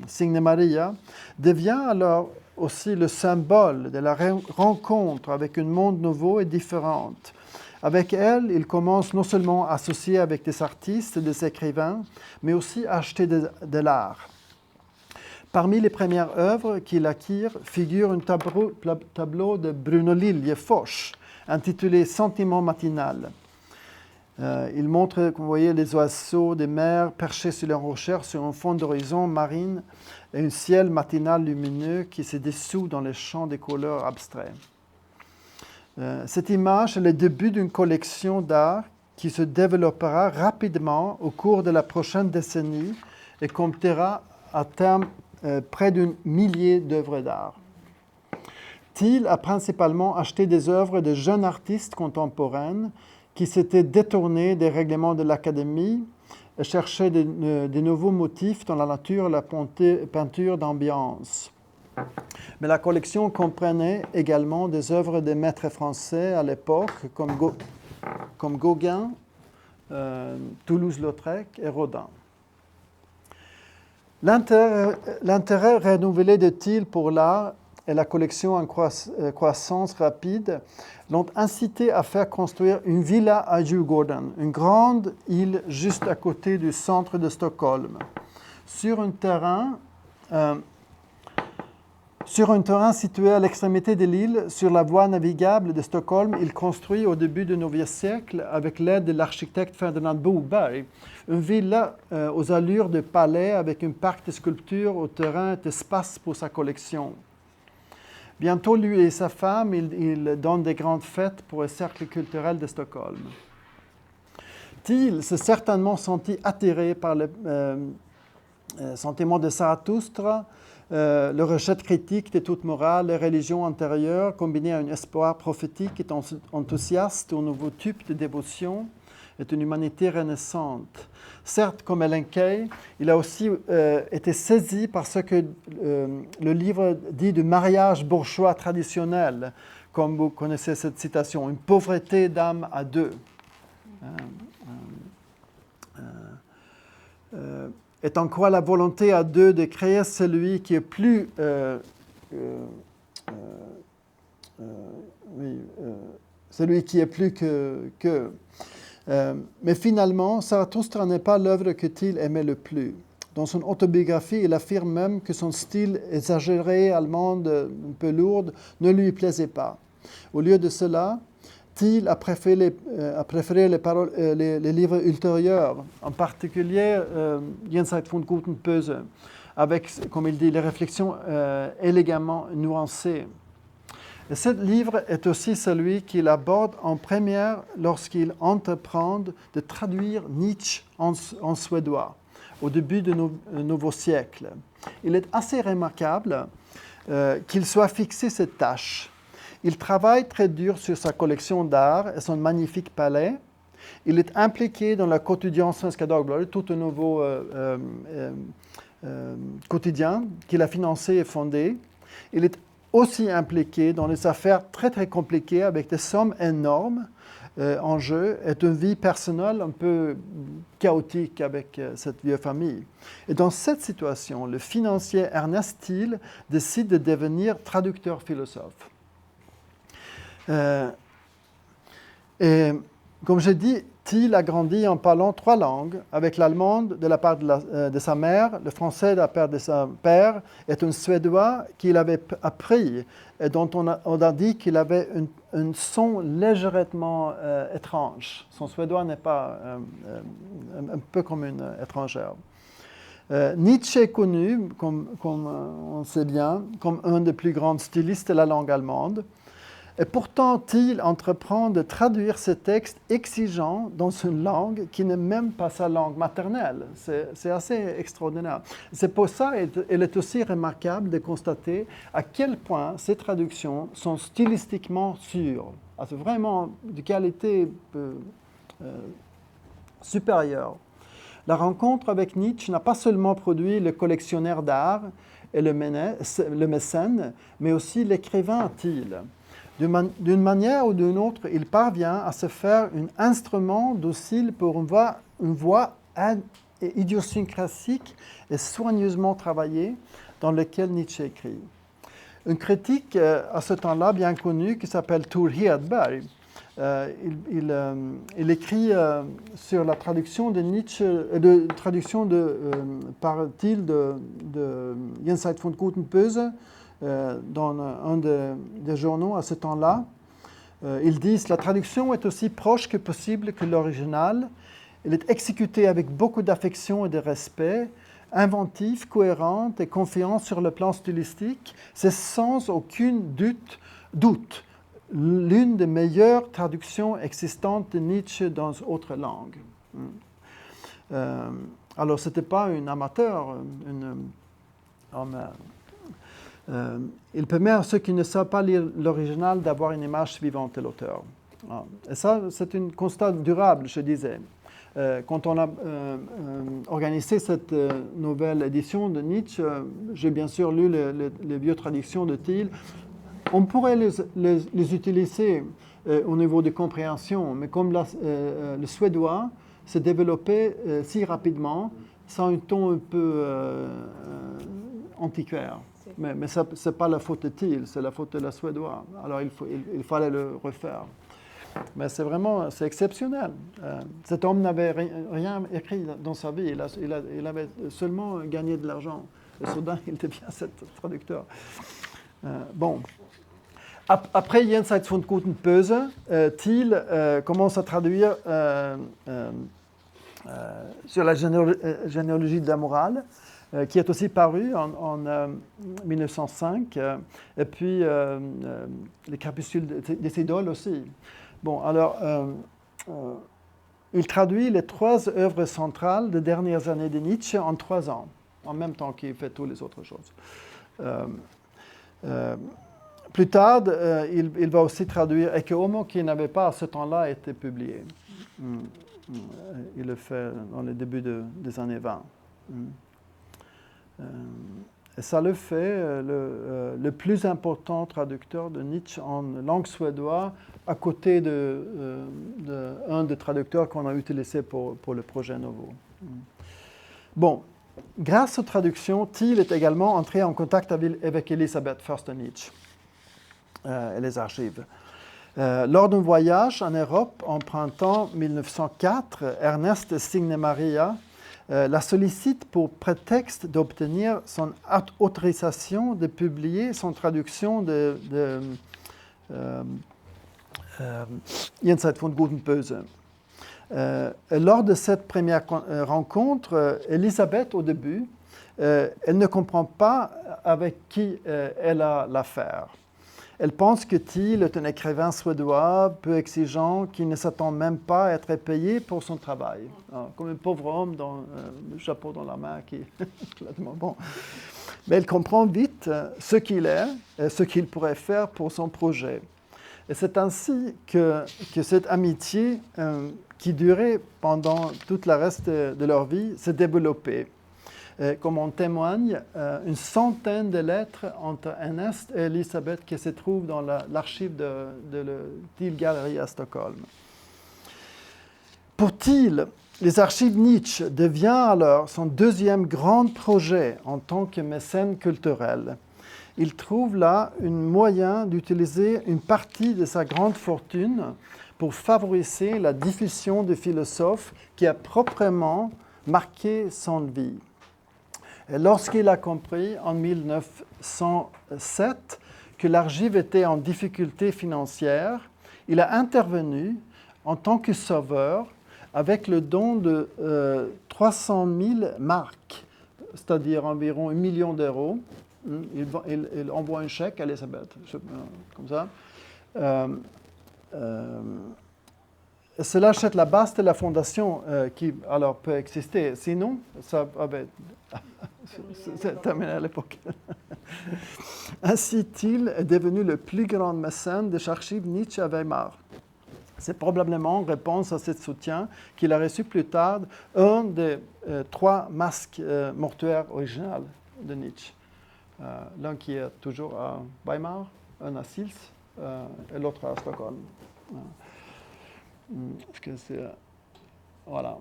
Signe Maria, devient alors aussi le symbole de la rencontre avec un monde nouveau et différent. Avec elle, il commence non seulement à associer avec des artistes et des écrivains, mais aussi à acheter de l'art. Parmi les premières œuvres qu'il acquiert figure un tableau de Bruno Liljeforsche, intitulé « Sentiment matinal ». Il montre, comme vous voyez, les oiseaux des mers perchés sur les rochers sur un fond d'horizon marine et un ciel matinal lumineux qui se dissout dans les champs de couleurs abstraits. Cette image est le début d'une collection d'art qui se développera rapidement au cours de la prochaine décennie et comptera à terme près d'un millier d'œuvres d'art. Thiel a principalement acheté des œuvres de jeunes artistes contemporaines qui s'étaient détournés des règlements de l'Académie et cherchaient de nouveaux motifs dans la nature et la peinture d'ambiance. Mais la collection comprenait également des œuvres de maîtres français à l'époque, comme Gauguin, Toulouse-Lautrec et Rodin. L'intérêt renouvelé de Thiel pour l'art et la collection en croissance rapide l'ont incité à faire construire une villa à Djurgården, une grande île juste à côté du centre de Stockholm. Sur un terrain situé à l'extrémité de l'île, sur la voie navigable de Stockholm, il construit au début du IXe siècle, avec l'aide de l'architecte Ferdinand Boberg, une villa aux allures de palais avec un parc de sculptures au terrain et d'espace pour sa collection. Bientôt, lui et sa femme, ils donnent des grandes fêtes pour le cercle culturel de Stockholm. Thiel s'est certainement senti attiré par le sentiment de Zarathustra, le rejet critique de toute morale et religion antérieure, combiné à un espoir prophétique et enthousiaste au nouveau type de dévotion, est une humanité renaissante. Certes, comme Ellen Key, il a aussi été saisi par ce que le livre dit du mariage bourgeois traditionnel, comme vous connaissez cette citation, une pauvreté d'âme à deux. Est en quoi la volonté à deux de créer celui qui est plus celui qui est plus que mais finalement, Zarathustra n'est pas l'œuvre que Thiel aimait le plus. Dans son autobiographie, il affirme même que son style exagéré, allemande, un peu lourd, ne lui plaisait pas. Au lieu de cela, Thiel a préféré les livres ultérieurs, en particulier Jenseits von Gut und Böse, avec, comme il dit, les réflexions élégamment nuancées. Et ce livre est aussi celui qu'il aborde en première lorsqu'il entreprend de traduire Nietzsche en suédois au début du nouveau siècle. Il est assez remarquable qu'il soit fixé cette tâche. Il travaille très dur sur sa collection d'art et son magnifique palais. Il est impliqué dans le quotidien Svenska Dagbladet, tout un nouveau quotidien qu'il a financé et fondé. Il est aussi impliqué dans des affaires très très compliquées avec des sommes énormes en jeu et une vie personnelle un peu chaotique avec cette vieille famille. Et dans cette situation, le financier Ernest Thiel décide de devenir traducteur philosophe. Et comme j'ai dit, Thiel a grandi en parlant 3 langues, avec l'allemande de la part de sa mère, le français de la part de son père, et un suédois qu'il avait appris et dont on a dit qu'il avait un son légèrement étrange. Son suédois n'est pas un peu comme une étrangère. Nietzsche est connu, comme on sait bien, comme un des plus grands stylistes de la langue allemande. Et pourtant, Thiel entreprend de traduire ces textes exigeants dans une langue qui n'est même pas sa langue maternelle. C'est assez extraordinaire. C'est pour ça qu'il est aussi remarquable de constater à quel point ces traductions sont stylistiquement sûres. C'est vraiment de qualité supérieure. La rencontre avec Nietzsche n'a pas seulement produit le collectionneur d'art et le mécène, mais aussi l'écrivain Thiel. D'une manière ou d'une autre, il parvient à se faire un instrument docile pour une voix idiosyncratique et soigneusement travaillée dans laquelle Nietzsche écrit. Un critique à ce temps-là bien connu qui s'appelle Tor Hedberg, il écrit sur la traduction de Nietzsche, par Thiel de Jenseits von Gut und Böse, dans un des journaux à ce temps-là. Ils disent « La traduction est aussi proche que possible que l'original. Elle est exécutée avec beaucoup d'affection et de respect, inventive, cohérente et confiante sur le plan stylistique. C'est sans aucun doute l'une des meilleures traductions existantes de Nietzsche dans d'autres langues. » Alors, ce n'était pas un amateur, il permet à ceux qui ne savent pas lire l'original d'avoir une image suivante de l'auteur. Et ça, c'est un constat durable, je disais. Quand on a organisé cette nouvelle édition de Nietzsche, j'ai bien sûr lu les vieux traductions de Thiel. On pourrait les utiliser au niveau de compréhension, mais comme le suédois s'est développé si rapidement, sans un ton un peu antiquaire. Mais ce n'est pas la faute de Thiel, c'est la faute de la suédois. Alors il fallait le refaire. Mais c'est exceptionnel. Cet homme n'avait rien écrit dans sa vie, il avait seulement gagné de l'argent. Et soudain, il devient cet traducteur. Bon. Après Jenseits von Gut und Böse, Thiel commence à traduire sur la généalogie de la morale, qui est aussi paru en 1905, et puis les crépuscules des idoles aussi. Bon, alors, il traduit les 3 œuvres centrales des dernières années de Nietzsche en 3 ans, en même temps qu'il fait toutes les autres choses. Plus tard, il va aussi traduire Ecce Homo, qui n'avait pas à ce temps-là été publié. Il le fait dans le début des années 20. Et ça le fait le plus important traducteur de Nietzsche en langue suédoise, à côté d'un des traducteurs qu'on a utilisé pour le projet nouveau. Bon, grâce aux traductions, Thiel est également entré en contact avec Elisabeth Förster-Nietzsche et les archives. Lors d'un voyage en Europe en printemps 1904, Ernest Signe-Maria la sollicite pour prétexte d'obtenir son autorisation de publier son traduction de Jenseits von Gut und Böse. Lors de cette première rencontre, Elisabeth, au début, elle ne comprend pas avec qui elle a l'affaire. Elle pense que Thiel est un écrivain suédois peu exigeant qui ne s'attend même pas à être payé pour son travail. Comme un pauvre homme dans le chapeau dans la main qui bon. Mais elle comprend vite ce qu'il est et ce qu'il pourrait faire pour son projet. Et c'est ainsi que cette amitié qui durait pendant tout le reste de leur vie s'est développée. Comme en témoigne une centaine de lettres entre Ernest et Elisabeth qui se trouvent dans l'archive de la Thiel Gallery à Stockholm. Pour Thiel, les archives Nietzsche devient alors son deuxième grand projet en tant que mécène culturel. Il trouve là un moyen d'utiliser une partie de sa grande fortune pour favoriser la diffusion de philosophes qui a proprement marqué son vie. Et lorsqu'il a compris en 1907 que l'archive était en difficulté financière, il a intervenu en tant que sauveur avec le don de 300 000 marks, c'est-à-dire environ 1 million d'euros. Il envoie un chèque à Elisabeth, comme ça. Cela achète la base de la fondation qui alors peut exister. Sinon, ça c'est terminé à l'époque. Ainsi, Thiel est devenu le plus grand mécène des archives Nietzsche à Weimar. C'est probablement en réponse à ce soutien qu'il a reçu plus tard un des 3 masques mortuaires originaux de Nietzsche. L'un qui est toujours à Weimar, un à Sils et l'autre à Stockholm. Parce que c'est... Voilà.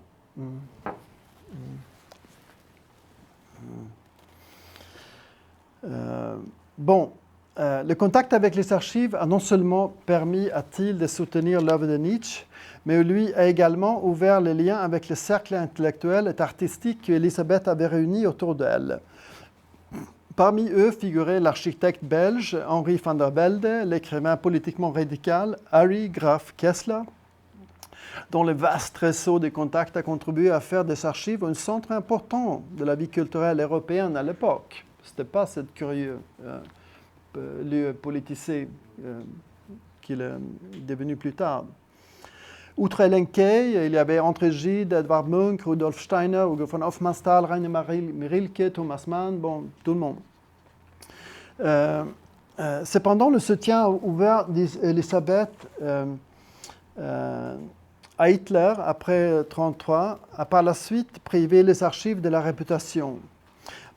Le contact avec les archives a non seulement permis à Thiel de soutenir l'œuvre de Nietzsche, mais lui a également ouvert les liens avec le cercle intellectuel et artistique qu'Elisabeth avait réuni autour d'elle. Parmi eux figurait l'architecte belge Henri van der Velde, l'écrivain politiquement radical Harry Graaf Kessler, dont le vaste réseau de contacts a contribué à faire des archives un centre important de la vie culturelle européenne à l'époque. Ce n'était pas ce curieux lieu politisé qu'il est devenu plus tard. Outre Elenquet, il y avait André Gide, Edvard Munch, Rudolf Steiner, Hugo von Hofmannsthal, Rainer Rilke, Thomas Mann, bon, tout le monde. Cependant, le soutien ouvert d'Elisabeth à Hitler après 1933 a par la suite privé les archives de la réputation.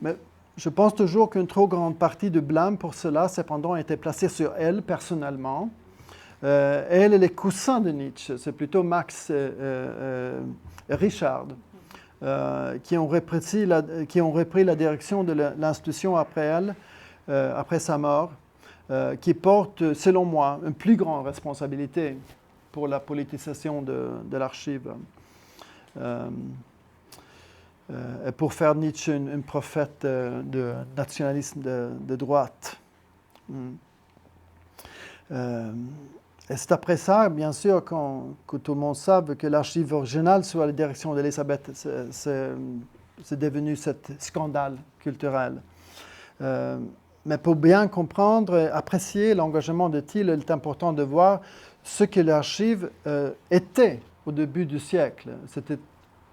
Mais je pense toujours qu'une trop grande partie du blâme pour cela, cependant, a été placée sur elle personnellement. Elle et les coussins de Nietzsche, c'est plutôt Max et Richard, qui ont repris la direction de l'institution après elle, après sa mort, qui portent, selon moi, une plus grande responsabilité pour la politisation de l'archive. Et pour faire Nietzsche une prophète de nationalisme de droite. Et c'est après ça, bien sûr, que tout le monde sait que l'archive originale sous la direction d'Elisabeth, c'est devenu ce scandale culturel. Mais pour bien comprendre et apprécier l'engagement de Thiel, il est important de voir ce que l'archive était au début du siècle. C'était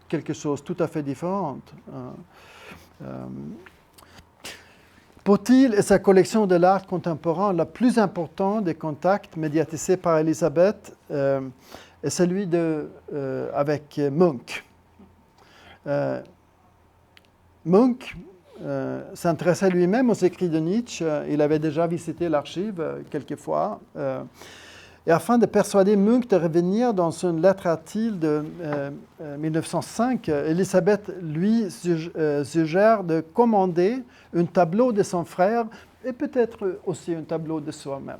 quelque chose de tout à fait différent. Pour Thiel et sa collection de l'art contemporain, la plus importante des contacts médiatisés par Elisabeth est celui avec Munch. Munch s'intéressait lui-même aux écrits de Nietzsche. Il avait déjà visité l'archive quelques fois. Et afin de persuader Munch de revenir dans une lettre à Thiel de 1905, Elisabeth lui suggère de commander un tableau de son frère et peut-être aussi un tableau de soi-même.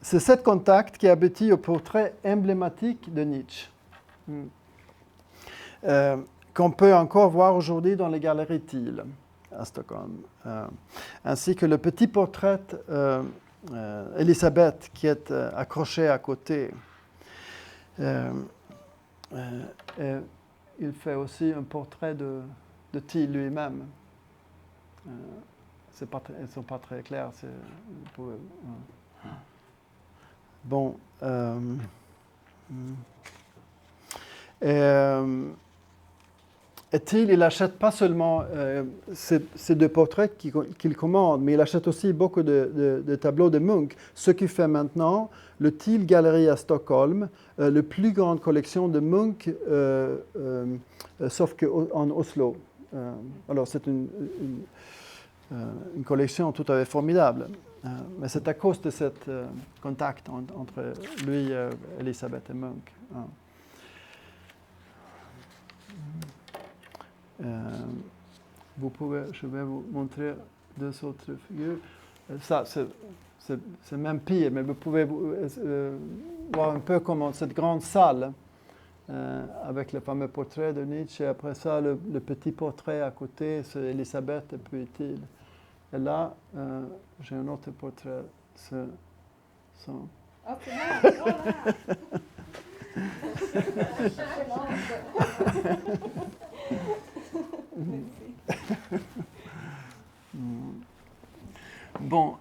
C'est ce contact qui aboutit au portrait emblématique de Nietzsche, qu'on peut encore voir aujourd'hui dans les galeries Thiel à Stockholm, ainsi que le petit portrait Elisabeth qui est accroché à côté. Il fait aussi un portrait de Thiel lui-même. Elles ne sont pas très claires. Bon. Et Thiel, il n'achète pas seulement ces 2 portraits qu'il commande, mais il achète aussi beaucoup de tableaux de Munch, ce qui fait maintenant le Thiel Gallery à Stockholm, la plus grande collection de Munch, sauf qu'en Oslo. Alors c'est une collection tout à fait formidable, mais c'est à cause de ce contact entre lui, Elisabeth et Munch. Je vais vous montrer 2 autres figures. Ça, c'est même pire, mais vous pouvez voir un peu comment cette grande salle, avec le fameux portrait de Nietzsche, et après ça, le petit portrait à côté, c'est Elisabeth et puis Thiel. Et là, j'ai un autre portrait. Ah, c'est bon, voilà. Bon,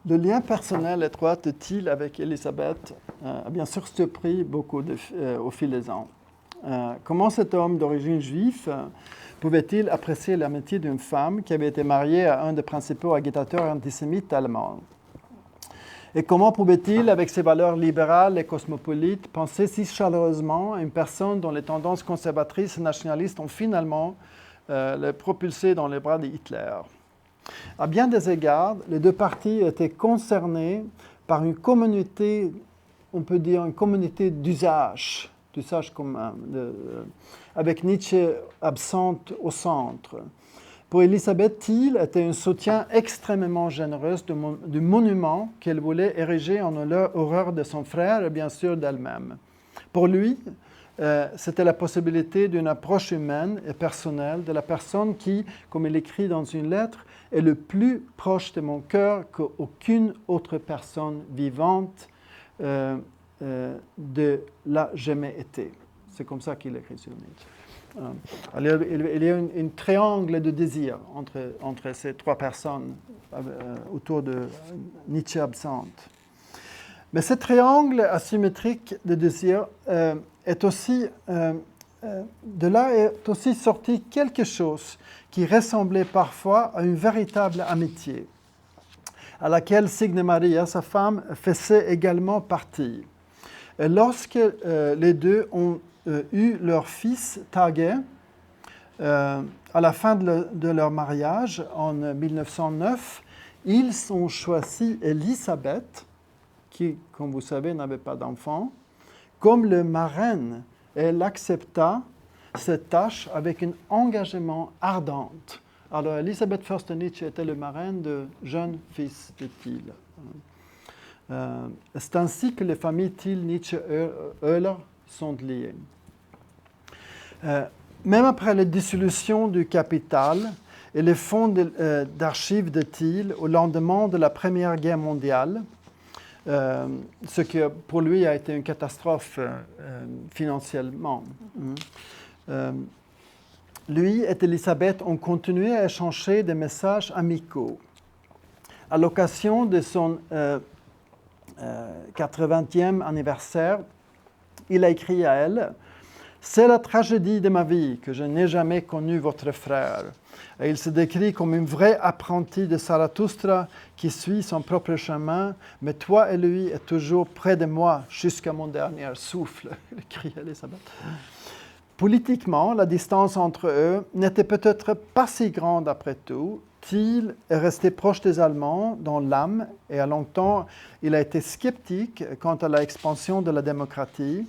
le lien personnel étroit de Thiel avec Élisabeth a bien sûr surpris beaucoup au fil des ans. Comment cet homme d'origine juive pouvait-il apprécier l'amitié d'une femme qui avait été mariée à un des principaux agitateurs antisémites allemands? Et comment pouvait-il, avec ses valeurs libérales et cosmopolites, penser si chaleureusement à une personne dont les tendances conservatrices et nationalistes ont finalement le propulsé dans les bras de Hitler? À bien des égards, les deux partis étaient concernés par une communauté, on peut dire une communauté d'usage commun, avec Nietzsche absente au centre. Pour Élisabeth, Thiel était un soutien extrêmement généreux du monument qu'elle voulait ériger en horreur de son frère et bien sûr d'elle-même. Pour lui, c'était la possibilité d'une approche humaine et personnelle de la personne qui, comme il écrit dans une lettre, est le plus proche de mon cœur qu'aucune autre personne vivante de l'a jamais été. C'est comme ça qu'il écrit sur Nietzsche. Il y a un triangle de désir entre ces trois personnes autour de Nietzsche absente. Mais ce triangle asymétrique de désir de là est aussi sorti quelque chose qui ressemblait parfois à une véritable amitié, à laquelle Signe Maria, sa femme, faisait également partie. Et lorsque les deux ont eu leur fils Tage, à la fin de leur mariage, en 1909, ils ont choisi Élisabeth, qui, comme vous savez, n'avait pas d'enfant, comme le marraine. Elle accepta cette tâche avec un engagement ardent. Alors, Elisabeth Förster-Nietzsche était le marraine du jeune fils de Thiel. C'est ainsi que les familles Thiel, Nietzsche et Euler sont liées. Même après la dissolution du capital et les fonds d'archives de Thiel au lendemain de la Première Guerre mondiale, ce qui pour lui a été une catastrophe financièrement. Lui et Élisabeth ont continué à échanger des messages amicaux. À l'occasion de son 80e anniversaire, il a écrit à elle « C'est la tragédie de ma vie que je n'ai jamais connu votre frère. » Et il se décrit comme un vrai apprenti de Zarathustra qui suit son propre chemin, mais toi et lui êtes toujours près de moi jusqu'à mon dernier souffle, écrit Élisabeth. Politiquement, la distance entre eux n'était peut-être pas si grande après tout. Thiel est resté proche des Allemands dans l'âme et à longtemps, il a été sceptique quant à l'expansion de la démocratie.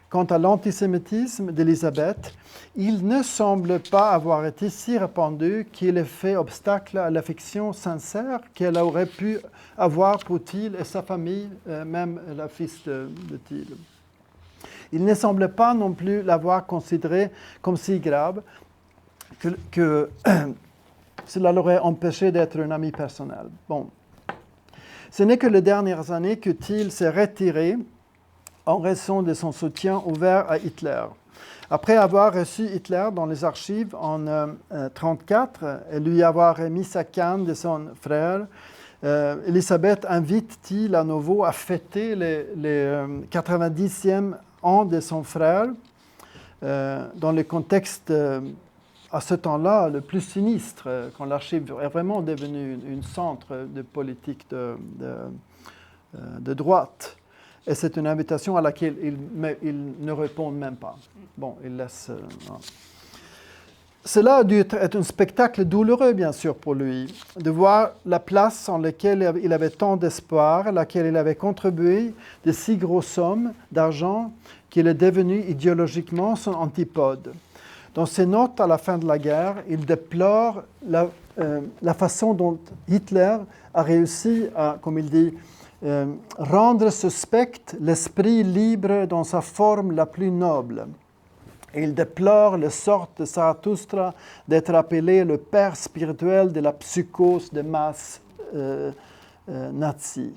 Quant à l'antisémitisme d'Élisabeth, il ne semble pas avoir été si répandu qu'il ait fait obstacle à l'affection sincère qu'elle aurait pu avoir pour Thiel et sa famille, même le fils de Thiel. Il ne semble pas non plus l'avoir considéré comme si grave que cela l'aurait empêché d'être un ami personnel. Bon. Ce n'est que les dernières années que Thiel s'est retiré en raison de son soutien ouvert à Hitler. Après avoir reçu Hitler dans les archives en 1934 et lui avoir remis sa canne de son frère, Élisabeth invite Thiel à nouveau à fêter les 90e ans de son frère dans le contexte, à ce temps-là, le plus sinistre, quand l'archive est vraiment devenue un centre de politique de droite. Et c'est une invitation à laquelle il ne répond même pas. Bon, il laisse... Cela a dû être un spectacle douloureux, bien sûr, pour lui, de voir la place en laquelle il avait tant d'espoir, à laquelle il avait contribué de si grosses sommes d'argent qu'il est devenu idéologiquement son antipode. Dans ses notes à la fin de la guerre, il déplore la façon dont Hitler a réussi à, comme il dit, rendre suspect l'esprit libre dans sa forme la plus noble. Et il déplore le sort de Zarathustra d'être appelé le père spirituel de la psychose de masse nazie.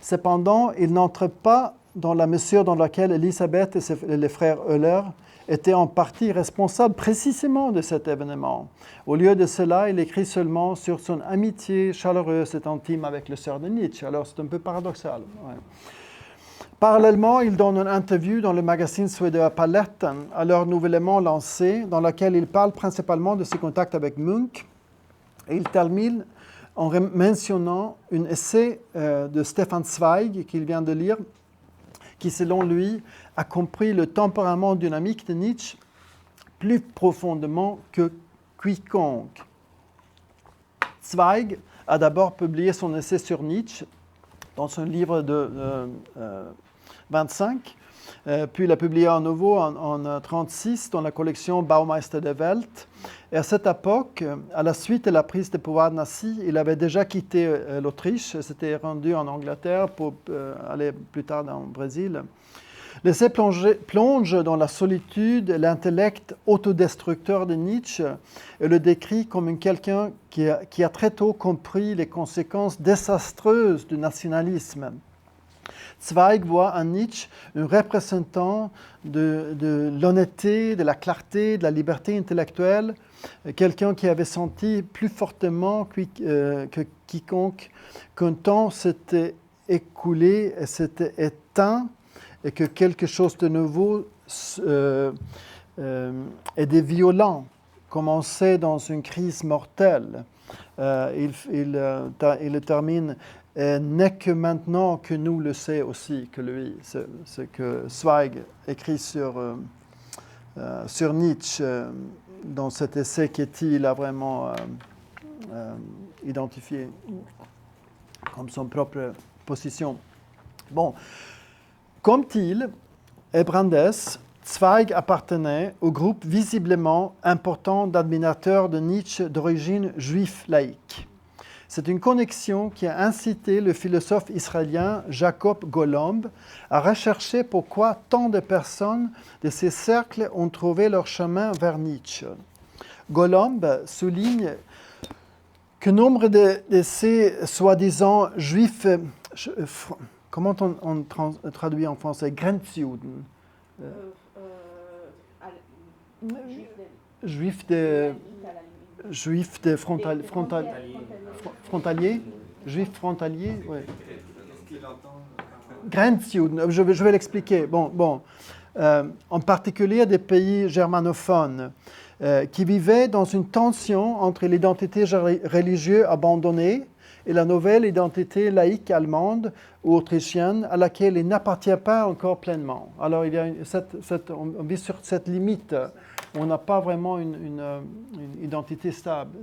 Cependant, il n'entre pas dans la mesure dans laquelle Elisabeth et les frères Euler étaient en partie responsables précisément de cet événement. Au lieu de cela, il écrit seulement sur son amitié chaleureuse et intime avec le sœur de Nietzsche. Alors c'est un peu paradoxal. Ouais. Parallèlement, il donne une interview dans le magazine suédois Paletten, alors nouvellement lancé, dans laquelle il parle principalement de ses contacts avec Munch. Et il termine en mentionnant un essai de Stefan Zweig qu'il vient de lire, qui, selon lui, a compris le tempérament dynamique de Nietzsche plus profondément que quiconque. Zweig a d'abord publié son essai sur Nietzsche dans son livre de 25, puis il a publié à nouveau en 1936 dans la collection Baumeister der Welt. Et à cette époque, à la suite de la prise de pouvoir nazi, il avait déjà quitté l'Autriche, s'était rendu en Angleterre pour aller plus tard dans le Brésil. L'essai plonge dans la solitude et l'intellect autodestructeur de Nietzsche et le décrit comme quelqu'un qui a très tôt compris les conséquences désastreuses du nationalisme. Zweig voit en Nietzsche un représentant de l'honnêteté, de la clarté, de la liberté intellectuelle, quelqu'un qui avait senti plus fortement que quiconque qu'un temps s'était écoulé et s'était éteint et que quelque chose de nouveau et de violent commençait dans une crise mortelle. Il termine « n'est que maintenant que nous le sait aussi que lui », ce que Zweig écrit sur Nietzsche dans cet essai qu'il a vraiment identifié comme son propre position. Bon, comme Thiel et Brandes, Zweig appartenait au groupe visiblement important d'admirateurs de Nietzsche d'origine juive laïque. C'est une connexion qui a incité le philosophe israélien Jacob Golomb à rechercher pourquoi tant de personnes de ces cercles ont trouvé leur chemin vers Nietzsche. Golomb souligne que nombre de ces soi-disant juifs, comment on traduit en français, Grenzjuden, juifs frontaliers, juifs frontaliers, oui. Grenzjuden, je vais l'expliquer. Bon, en particulier des pays germanophones qui vivaient dans une tension entre l'identité religieuse abandonnée et la nouvelle identité laïque allemande ou autrichienne à laquelle il n'appartient pas encore pleinement. Alors il y a on vit sur cette limite. On n'a pas vraiment une identité stable.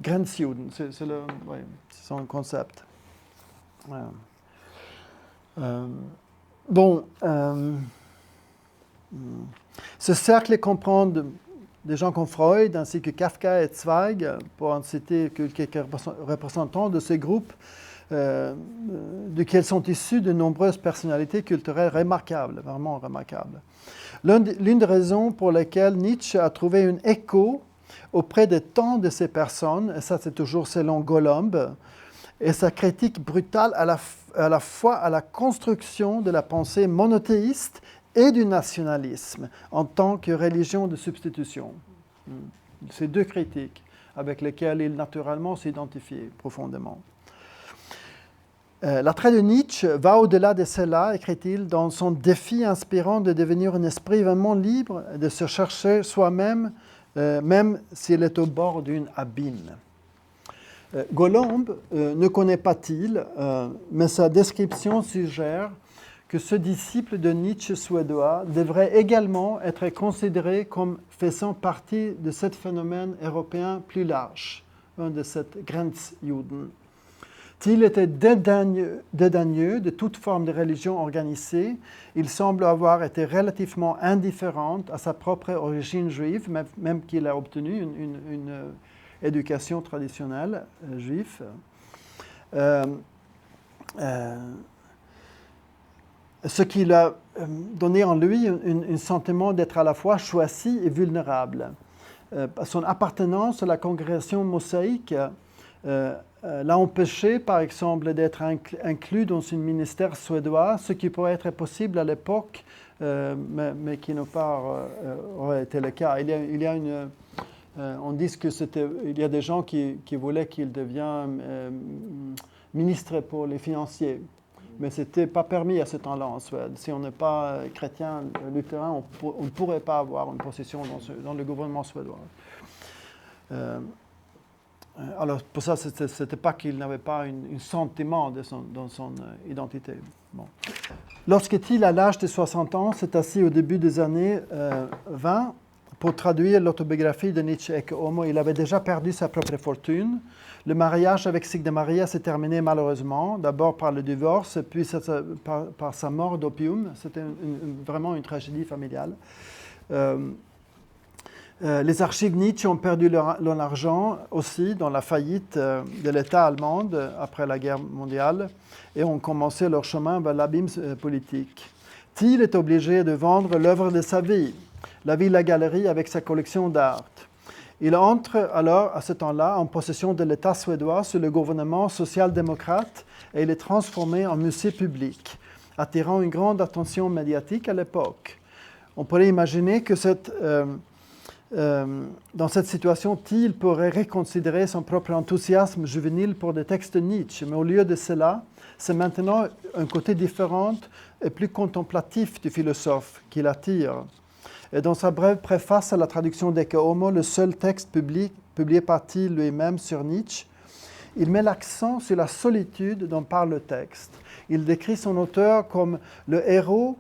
Grenzjuden, c'est son concept. Ce cercle comprend des gens comme Freud ainsi que Kafka et Zweig, pour en citer quelques représentants de ces groupes, duquel sont issues de nombreuses personnalités culturelles remarquables, vraiment remarquables. L'une des raisons pour lesquelles Nietzsche a trouvé un écho auprès de tant de ces personnes, et ça c'est toujours selon Golomb, est sa critique brutale à la fois à la construction de la pensée monothéiste et du nationalisme en tant que religion de substitution. Ces deux critiques avec lesquelles il naturellement s'identifiait profondément. L'attrait de Nietzsche va au-delà de cela, écrit-il, dans son défi inspirant de devenir un esprit vraiment libre, de se chercher soi-même, même s'il est au bord d'un abîme. Golomb ne connaît pas Thiel, mais sa description suggère que ce disciple de Nietzsche suédois devrait également être considéré comme faisant partie de ce phénomène européen plus large, de cette Grenzjuden. Thiel était dédaigneux de toute forme de religion organisée. Il semble avoir été relativement indifférent à sa propre origine juive, même qu'il a obtenu une éducation traditionnelle juive. Ce qui l'a donné en lui un sentiment d'être à la fois choisi et vulnérable. Son appartenance à la congrégation mosaïque l'a empêché, par exemple, d'être inclus dans un ministère suédois, ce qui pourrait être possible à l'époque, mais qui n'a pas aurait été le cas. On dit qu'il y a des gens qui voulaient qu'il devienne ministre pour les financiers. Mais ce n'était pas permis à ce temps-là en Suède. Si on n'est pas chrétien lutheran, on ne pourrait pas avoir une position dans le gouvernement suédois. Alors, pour ça, ce n'était pas qu'il n'avait pas un sentiment dans son identité. Bon. Lorsqu'il, à l'âge de 60 ans, s'est assis au début des années 20 pour traduire l'autobiographie de Nietzsche Ecce Homo, il avait déjà perdu sa propre fortune. Le mariage avec Signe Maria s'est terminé malheureusement, d'abord par le divorce, puis par sa mort d'opium. C'était vraiment une tragédie familiale. Les archives Nietzsche ont perdu leur argent aussi dans la faillite de l'État allemand après la guerre mondiale et ont commencé leur chemin vers l'abîme politique. Thiel est obligé de vendre l'œuvre de sa vie, la Villa Galerie avec sa collection d'art. Il entre alors, à ce temps-là, en possession de l'État suédois sous le gouvernement social-démocrate et il est transformé en musée public, attirant une grande attention médiatique à l'époque. On pourrait imaginer que dans cette situation, Thiel pourrait reconsidérer son propre enthousiasme juvénile pour des textes de Nietzsche, mais au lieu de cela, c'est maintenant un côté différent et plus contemplatif du philosophe qui l'attire. Et dans sa brève préface à la traduction d'Ecce Homo, le seul texte publié par Thiel lui-même sur Nietzsche, il met l'accent sur la solitude dont parle le texte. Il décrit son auteur comme le héros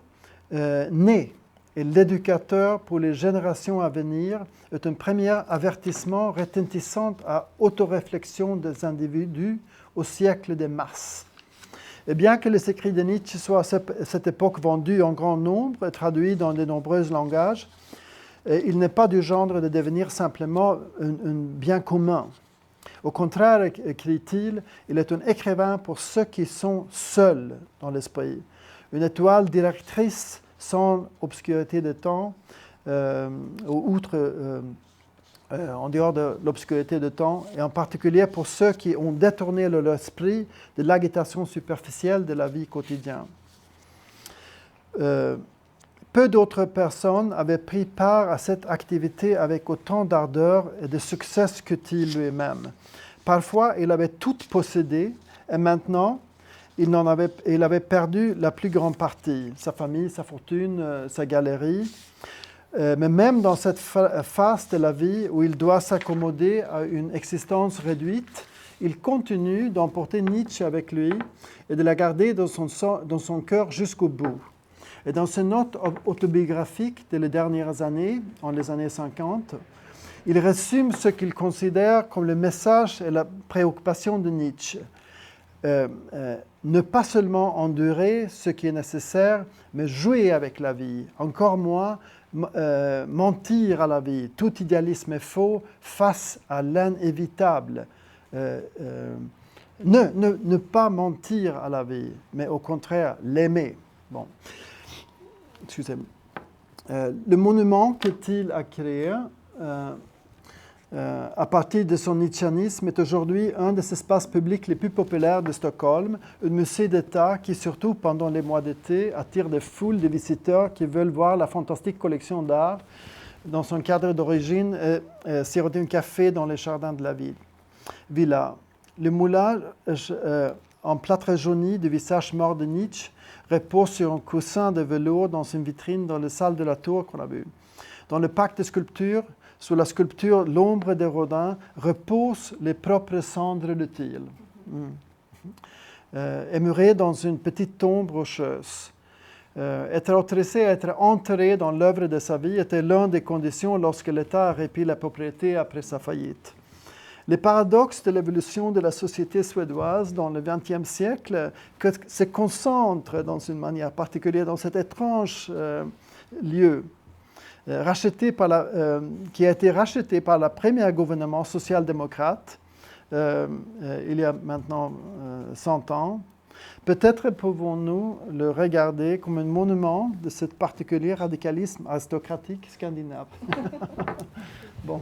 né et l'éducateur pour les générations à venir est un premier avertissement retentissant à autoréflexion des individus au siècle des masses. Et bien que les écrits de Nietzsche soient à cette époque vendus en grand nombre et traduits dans de nombreux langages, il n'est pas du genre de devenir simplement un bien commun. Au contraire, écrit-il, il est un écrivain pour ceux qui sont seuls dans l'esprit, une étoile directrice sans obscurité de temps, en dehors de l'obscurité de temps, et en particulier pour ceux qui ont détourné leur esprit de l'agitation superficielle de la vie quotidienne. Peu d'autres personnes avaient pris part à cette activité avec autant d'ardeur et de succès que Thiel lui-même. Parfois, il avait tout possédé, et maintenant, il avait perdu la plus grande partie, sa famille, sa fortune, sa galerie. Mais même dans cette phase de la vie où il doit s'accommoder à une existence réduite, il continue d'emporter Nietzsche avec lui et de la garder dans son cœur jusqu'au bout. Et dans ses notes autobiographiques des dernières années, en les années 50, il résume ce qu'il considère comme le message et la préoccupation de Nietzsche. Ne pas seulement endurer ce qui est nécessaire, mais jouer avec la vie. Encore moins mentir à la vie. Tout idéalisme est faux face à l'inévitable. Ne pas mentir à la vie, mais au contraire l'aimer. Bon. Excusez-moi. Le monument que Thiel a créé à partir de son nietzscheanisme est aujourd'hui un des espaces publics les plus populaires de Stockholm, un musée d'État qui, surtout pendant les mois d'été, attire des foules de visiteurs qui veulent voir la fantastique collection d'art dans son cadre d'origine et siroter un café dans les jardins de la villa. Le moulage en plâtre jauni du visage mort de Nietzsche repose sur un coussin de velours dans une vitrine dans la salle de la tour qu'on a vue. Dans le parc de sculptures, sous la sculpture L'ombre de Rodin, reposent les propres cendres de Thiel, émurées dans une petite tombe rocheuse. Être autorisé à être enterré dans l'œuvre de sa vie était l'une des conditions lorsque l'État a repris la propriété après sa faillite. Les paradoxes de l'évolution de la société suédoise dans le XXe siècle se concentrent dans une manière particulière dans cet étrange lieu. Qui a été racheté par le premier gouvernement social-démocrate il y a maintenant 100 ans. Peut-être pouvons-nous le regarder comme un monument de ce particulier radicalisme aristocratique scandinave. Bon.